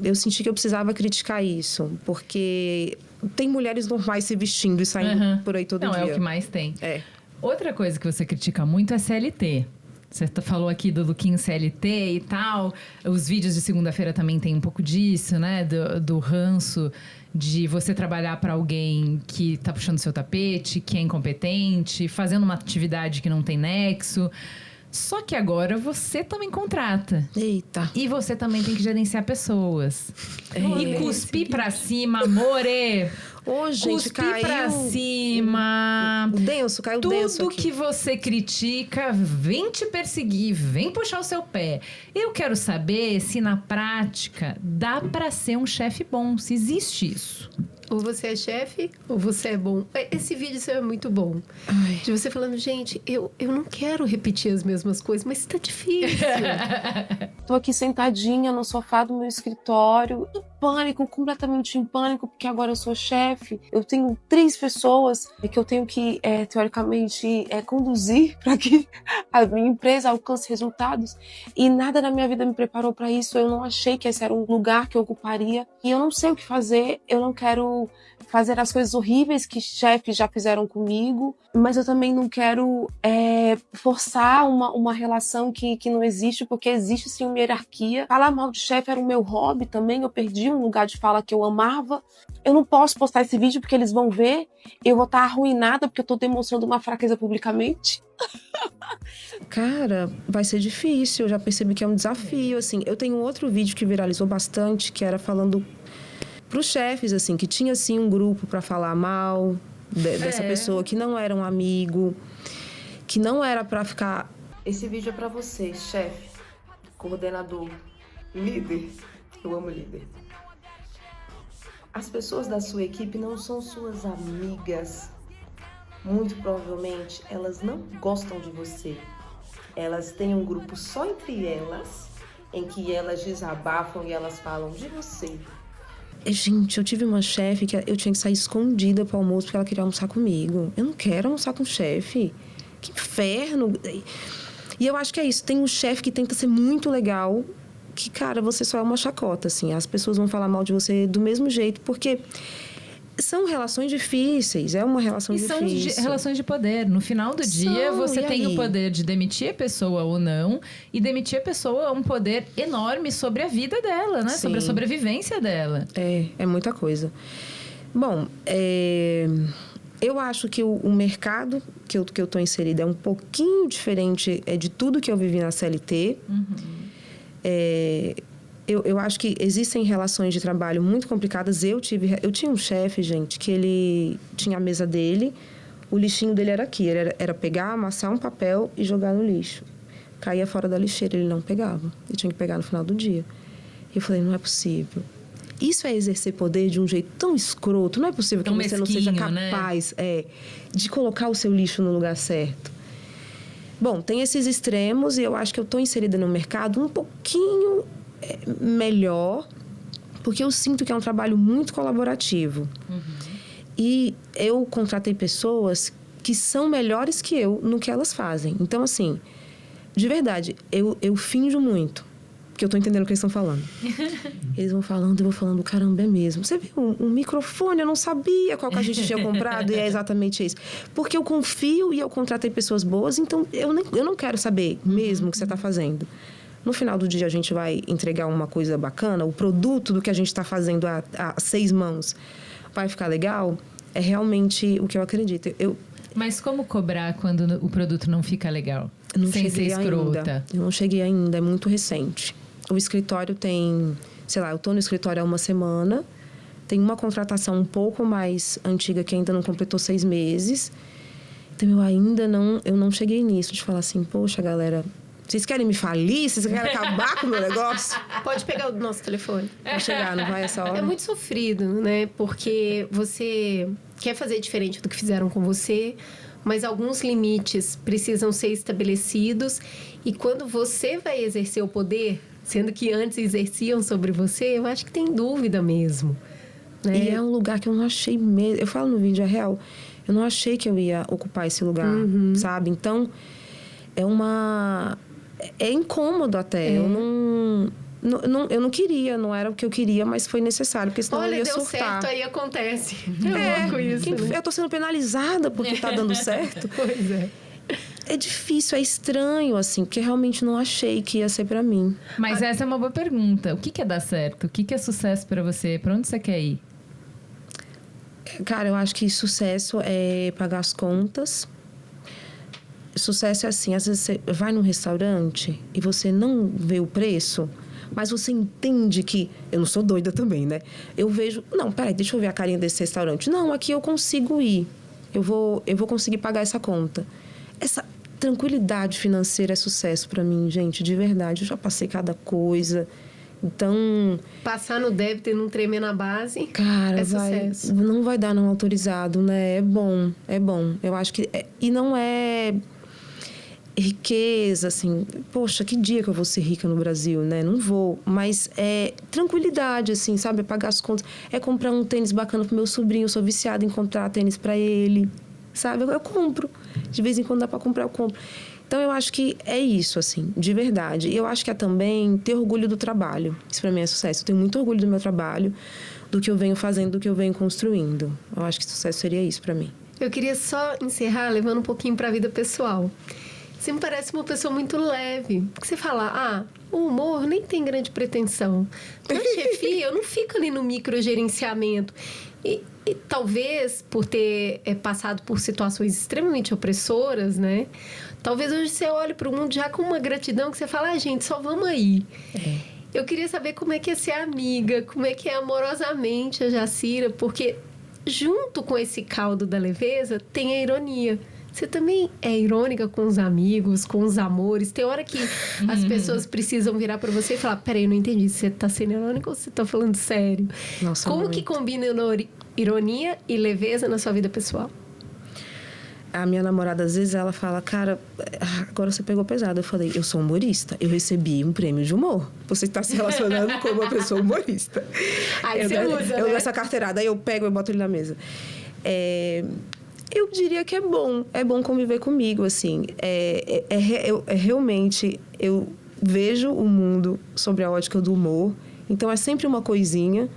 eu senti que eu precisava criticar isso, porque... Tem mulheres normais se vestindo e saindo por aí todo dia.
Não, é o que mais tem.
É.
Outra coisa que você critica muito é CLT. Você falou aqui do lookinho CLT e tal. Os vídeos de segunda-feira também tem um pouco disso, né? Do ranço de você trabalhar para alguém que tá puxando seu tapete, que é incompetente, fazendo uma atividade que não tem nexo. Só que agora você também contrata.
Eita.
E você também tem que gerenciar pessoas. E cuspir pra cima, amore.
Ô, gente,
Cuspir pra cima.
Denso, caiu denso
Tudo
aqui.
que você critica vem te perseguir, vem puxar o seu pé. Eu quero saber se na prática dá pra ser um chefe bom, se existe isso.
Ou você é chefe, ou você é bom. Esse vídeo seu é muito bom.
Ai.
De você falando, gente, eu não quero repetir as mesmas coisas, mas tá difícil.
Tô aqui sentadinha no sofá do meu escritório, em pânico, completamente em pânico, porque agora eu sou chefe. Eu tenho 3 pessoas que eu tenho que, teoricamente, conduzir para que a minha empresa alcance resultados. E nada na minha vida me preparou para isso. Eu não achei que esse era um lugar que eu ocuparia. E eu não sei o que fazer. Eu não quero fazer as coisas horríveis que chefes já fizeram comigo, mas eu também não quero forçar uma relação que não existe, porque existe sim uma hierarquia. Falar mal de chefe era o meu hobby também, eu perdi um lugar de fala que eu amava. Eu não posso postar esse vídeo porque eles vão ver, eu vou estar arruinada porque eu tô demonstrando uma fraqueza publicamente.
Cara, vai ser difícil, eu já percebi que é um desafio, assim. Eu tenho outro vídeo que viralizou bastante, que era falando pros chefes, assim, que tinha, assim, um grupo pra falar mal dessa pessoa, que não era um amigo, que não era pra ficar...
Esse vídeo é pra você, chefe, coordenador, líder. Eu amo líder. As pessoas da sua equipe não são suas amigas. Muito provavelmente, elas não gostam de você. Elas têm um grupo só entre elas, em que elas desabafam e elas falam de você.
Gente, eu tive uma chefe que eu tinha que sair escondida pro almoço porque ela queria almoçar comigo. Eu não quero almoçar com chefe. Que inferno! E eu acho que é isso. Tem um chefe que tenta ser muito legal, que, cara, você só é uma chacota, assim. As pessoas vão falar mal de você do mesmo jeito, porque são relações difíceis. É uma relação difícil.
São relações de poder. No final do dia, você tem o poder de demitir a pessoa ou não. E demitir a pessoa é um poder enorme sobre a vida dela, né?
Sim.
Sobre a sobrevivência dela.
É muita coisa. Bom, eu acho que o mercado que eu tô inserida é um pouquinho diferente de tudo que eu vivi na CLT.
Uhum.
Eu acho que existem relações de trabalho muito complicadas. Eu tinha um chefe, gente, que ele tinha a mesa dele, o lixinho dele era aqui. Era pegar, amassar um papel e jogar no lixo. Caía fora da lixeira, ele não pegava. Ele tinha que pegar no final do dia. E eu falei, não é possível. Isso é exercer poder de um jeito tão escroto. Não é possível que você não seja capaz de colocar o seu lixo no lugar certo. Bom, tem esses extremos e eu acho que eu estou inserida no mercado um pouquinho melhor, porque eu sinto que é um trabalho muito colaborativo. Uhum. E eu contratei pessoas que são melhores que eu no que elas fazem. Então, assim, de verdade, eu finjo muito, porque eu tô entendendo o que eles estão falando. Eles vão falando, eu vou falando, caramba, é mesmo. Você viu um microfone, eu não sabia qual que a gente tinha comprado, e é exatamente isso. Porque eu confio e eu contratei pessoas boas, então eu não quero saber mesmo o que você tá fazendo. No final do dia, a gente vai entregar uma coisa bacana, o produto do que a gente está fazendo a 6 mãos vai ficar legal, é realmente o que eu acredito.
Mas como cobrar quando o produto não fica legal?
Sem ser escrota?
Ainda.
Eu não cheguei ainda, é muito recente. O escritório tem, sei lá, eu tô no escritório há 1 semana, tem uma contratação um pouco mais antiga que ainda não completou 6 meses, então eu não cheguei nisso, de falar assim, poxa, galera... Vocês querem me falir? Vocês querem acabar com o meu negócio?
Pode pegar o nosso telefone.
Vai chegar, não vai essa hora?
É muito sofrido, né? Porque você quer fazer diferente do que fizeram com você, mas alguns limites precisam ser estabelecidos. E quando você vai exercer o poder, sendo que antes exerciam sobre você, eu acho que tem dúvida mesmo. Né?
E é um lugar que eu não achei mesmo. Eu falo no vídeo, é real. Eu não achei que eu ia ocupar esse lugar, sabe? Então, é incômodo até. Eu não queria, não era o que eu queria, mas foi necessário, porque senão eu ia surtar.
Olha, deu certo, aí acontece. É louco isso, né?
Eu tô sendo penalizada porque tá dando certo.
Pois é.
é difícil, é estranho, assim, porque realmente não achei que ia ser pra mim.
Mas essa é uma boa pergunta. O que é dar certo? O que é sucesso pra você? Pra onde você quer ir?
Cara, eu acho que sucesso é pagar as contas. Sucesso é assim, às vezes você vai num restaurante e você não vê o preço, mas você entende que... Eu não sou doida também, né? Eu vejo... Não, peraí, deixa eu ver a carinha desse restaurante. Não, aqui eu consigo ir. Eu vou conseguir pagar essa conta. Essa tranquilidade financeira é sucesso pra mim, gente, de verdade. Eu já passei cada coisa. Então...
Passar no débito e não tremer na base,
cara,
é sucesso.
não vai dar não autorizado, né? É bom. Eu acho que... E não é... riqueza, assim, poxa, que dia que eu vou ser rica no Brasil, né? Não vou, mas é tranquilidade, assim, sabe? É pagar as contas, é comprar um tênis bacana pro meu sobrinho, eu sou viciada em comprar tênis para ele, sabe? Eu compro, de vez em quando dá para comprar, eu compro. Então, eu acho que é isso, assim, de verdade. E eu acho que é também ter orgulho do trabalho. Isso para mim é sucesso. Eu tenho muito orgulho do meu trabalho, do que eu venho fazendo, do que eu venho construindo. Eu acho que sucesso seria isso para mim.
Eu queria só encerrar levando um pouquinho para a vida pessoal. Você me parece uma pessoa muito leve. Porque você fala, o humor nem tem grande pretensão. Na chefia, eu não fico ali no microgerenciamento. E talvez, por ter passado por situações extremamente opressoras, né? Talvez hoje você olhe para o mundo já com uma gratidão que você fala, gente, só vamos aí. Eu queria saber como é que é ser amiga, como é que é amorosamente a Jacira, porque junto com esse caldo da leveza, tem a ironia. Você também é irônica com os amigos, com os amores. Tem hora que as pessoas precisam virar para você e falar, peraí, eu não entendi, você tá sendo irônica ou você tá falando sério?
Nossa,
como
muito.
que combina ironia e leveza na sua vida pessoal?
A minha namorada, às vezes, ela fala, cara, agora você pegou pesado. Eu falei, eu sou humorista, eu recebi um prêmio de humor. Você está se relacionando com uma pessoa humorista.
Aí você usa,
eu
né?
dou essa carteirada, aí eu pego e boto ele na mesa. Eu diria que é bom conviver comigo, assim. Realmente, eu vejo o mundo sobre a ótica do humor, então é sempre uma coisinha,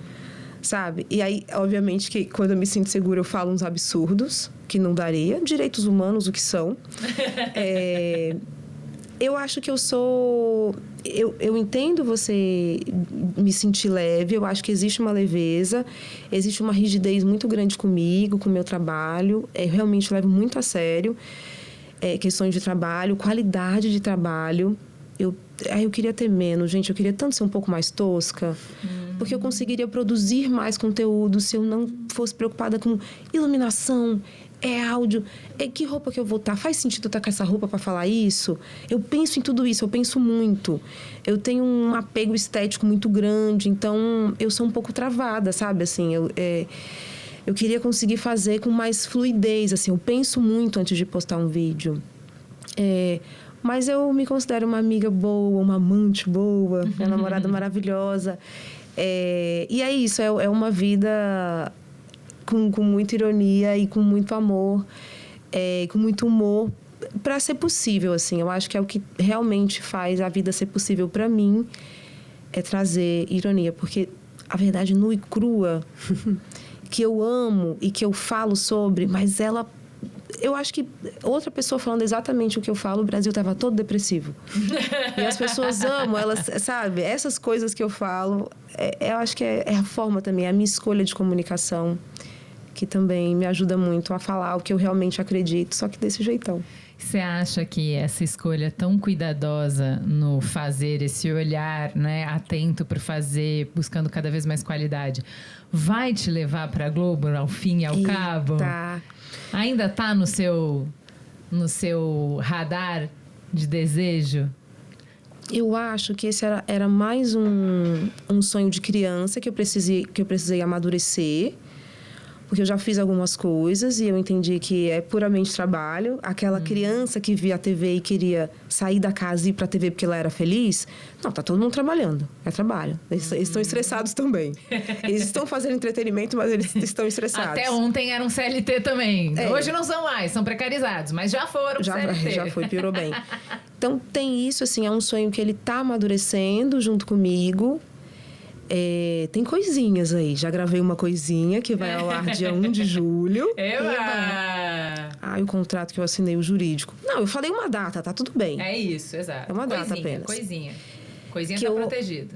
sabe? E aí, obviamente, que quando eu me sinto segura, eu falo uns absurdos, que não daria. Direitos humanos, o que são. Eu acho que eu sou... Eu entendo você me sentir leve, eu acho que existe uma leveza, existe uma rigidez muito grande comigo, com o meu trabalho. Eu realmente levo muito a sério questões de trabalho, qualidade de trabalho. Eu queria ter menos, gente. Eu queria tanto ser um pouco mais tosca, porque eu conseguiria produzir mais conteúdo se eu não fosse preocupada com iluminação, áudio, que roupa que eu vou estar? Faz sentido eu estar com essa roupa para falar isso? Eu penso em tudo isso, eu penso muito. Eu tenho um apego estético muito grande, então eu sou um pouco travada, sabe? Assim, eu queria conseguir fazer com mais fluidez, assim. Eu penso muito antes de postar um vídeo. Mas eu me considero uma amiga boa, uma amante boa, uma namorada maravilhosa. E é isso, é uma vida com muita ironia e com muito amor, com muito humor, para ser possível, assim. Eu acho que é o que realmente faz a vida ser possível para mim, é trazer ironia, porque a verdade nua e crua, que eu amo e que eu falo sobre, mas ela... Eu acho que outra pessoa falando exatamente o que eu falo, o Brasil estava todo depressivo. E as pessoas amam, elas, sabe? Essas coisas que eu falo, eu acho que é a forma também, a minha escolha de comunicação, que também me ajuda muito a falar o que eu realmente acredito, só que desse jeitão.
Você acha que essa escolha tão cuidadosa no fazer, esse olhar, né, atento para fazer, buscando cada vez mais qualidade, vai te levar para a Globo ao fim e ao cabo? Ainda tá no seu radar de desejo?
Eu acho que esse era mais um sonho de criança que eu precisei amadurecer. Porque eu já fiz algumas coisas e eu entendi que é puramente trabalho. Aquela criança que via a TV e queria sair da casa e ir pra TV porque ela era feliz, não, tá todo mundo trabalhando. É trabalho. Eles estão estressados também. Eles estão fazendo entretenimento, mas eles estão estressados.
Até ontem eram CLT também. Hoje não são mais, são precarizados, mas já foram CLT.
Já foi, piorou bem. Então, tem isso, assim, é um sonho que ele tá amadurecendo junto comigo. tem coisinhas aí. Já gravei uma coisinha que vai ao ar dia 1 de julho. O contrato que eu assinei, o jurídico. Não, eu falei uma data, tá tudo bem.
É isso, exato.
É uma data apenas.
Coisinha tá protegida.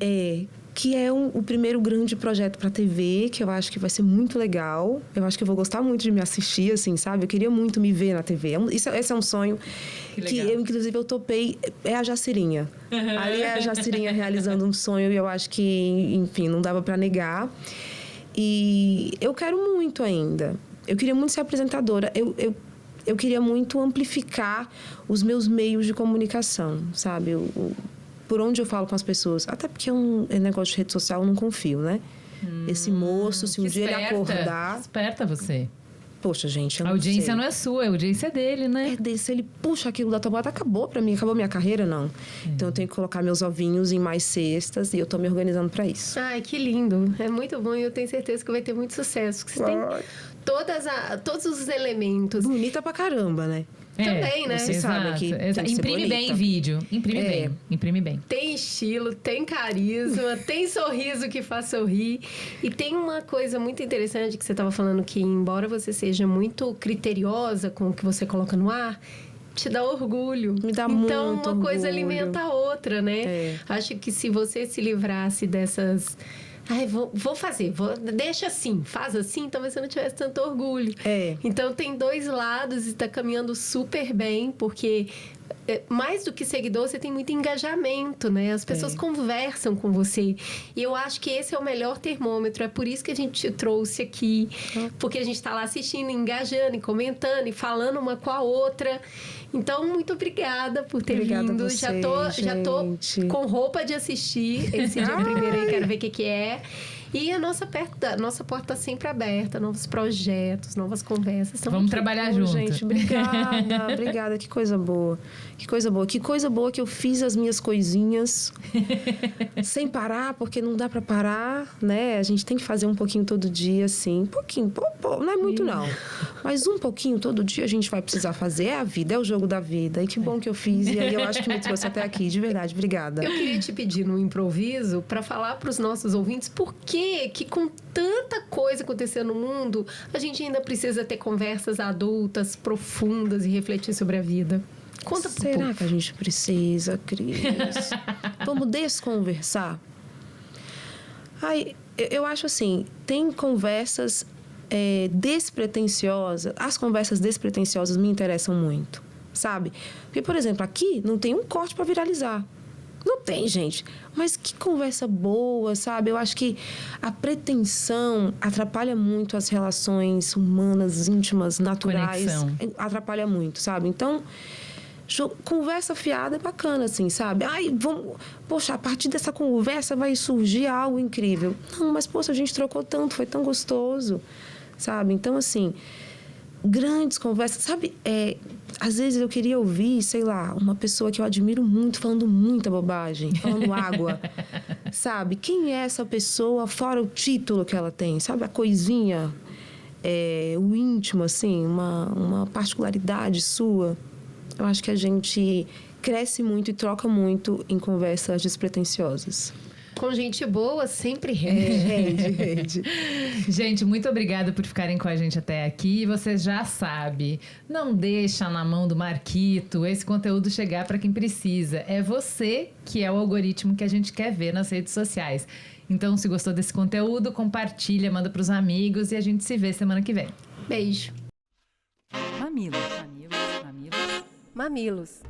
Que é o primeiro grande projeto para TV, que eu acho que vai ser muito legal. Eu acho que eu vou gostar muito de me assistir, assim, sabe? Eu queria muito me ver na TV. Esse é um sonho que eu, inclusive, eu topei. É a Jacirinha. Ali é a Jacirinha realizando um sonho e eu acho que, enfim, não dava para negar. E eu quero muito ainda. Eu queria muito ser apresentadora. Eu queria muito amplificar os meus meios de comunicação, sabe? Por onde eu falo com as pessoas. Até porque negócio de rede social eu não confio, né? Esse moço, se um dia ele acordar...
Esperta você.
Poxa, gente, eu
não sei. A audiência não é sua, a audiência é dele, né?
É dele. Se ele puxa aquilo da tomada, acabou pra mim. Acabou minha carreira, não. Então eu tenho que colocar meus ovinhos em mais cestas e eu tô me organizando pra isso.
Ai, que lindo. É muito bom e eu tenho certeza que vai ter muito sucesso. Porque você tem todos os elementos.
Bonita pra caramba, né?
Também, né?
Você sabe que
imprime bem vídeo. Imprime bem.
Tem estilo, tem carisma, tem sorriso que faz sorrir. E tem uma coisa muito interessante que você estava falando, que embora você seja muito criteriosa com o que você coloca no ar, te dá orgulho.
Me dá muito orgulho.
Então, uma coisa alimenta a outra, né? Acho que se você se livrasse dessas... vou fazer, deixa assim, faz assim, talvez você não tivesse tanto orgulho. Então, tem dois lados e está caminhando super bem, porque mais do que seguidor, você tem muito engajamento, né? As pessoas conversam com você. E eu acho que esse é o melhor termômetro. É por isso que a gente te trouxe aqui. Porque a gente está lá assistindo, engajando, e comentando, e falando uma com a outra. Então, muito obrigada por ter vindo.
Você,
já tô com roupa de assistir esse dia primeiro aí, quero ver o que é. E a nossa porta está sempre aberta, novos projetos, novas conversas.
Vamos trabalhar junto.
Gente, obrigada. Que coisa boa. Que coisa boa que eu fiz as minhas coisinhas sem parar, porque não dá para parar, né? A gente tem que fazer um pouquinho todo dia, assim. Um pouquinho, não é muito não. Mas um pouquinho todo dia a gente vai precisar fazer. É a vida, é o jogo da vida. E que bom que eu fiz. E aí eu acho que me trouxe até aqui, de verdade. Obrigada.
Eu queria te pedir no improviso para falar para os nossos ouvintes por que com tanta coisa acontecendo no mundo, a gente ainda precisa ter conversas adultas, profundas e refletir sobre a vida. Conta pro
Será
povo.
que a gente precisa, Cris? Vamos desconversar? Eu acho assim, tem conversas despretensiosas. As conversas despretensiosas me interessam muito, sabe? Porque, por exemplo, aqui não tem um corte para viralizar. Não tem, gente. Mas que conversa boa, sabe? Eu acho que a pretensão atrapalha muito as relações humanas, íntimas, naturais.
Conexão.
Atrapalha muito, sabe? Então, conversa fiada é bacana, assim, sabe? Poxa, a partir dessa conversa vai surgir algo incrível. Não, mas, poxa, a gente trocou tanto, foi tão gostoso, sabe? Então, assim, grandes conversas, sabe? Às vezes eu queria ouvir, sei lá, uma pessoa que eu admiro muito, falando muita bobagem, falando água, sabe? Quem é essa pessoa, fora o título que ela tem, sabe? A coisinha, o íntimo, assim, uma particularidade sua. Eu acho que a gente cresce muito e troca muito em conversas despretensiosas.
Com gente boa, sempre rende.
Gente, muito obrigada por ficarem com a gente até aqui. Você já sabe, não deixa na mão do Marquito esse conteúdo chegar para quem precisa. É você que é o algoritmo que a gente quer ver nas redes sociais. Então, se gostou desse conteúdo, compartilha, manda para os amigos e a gente se vê semana que vem.
Beijo.
Mamilos.
Mamilos.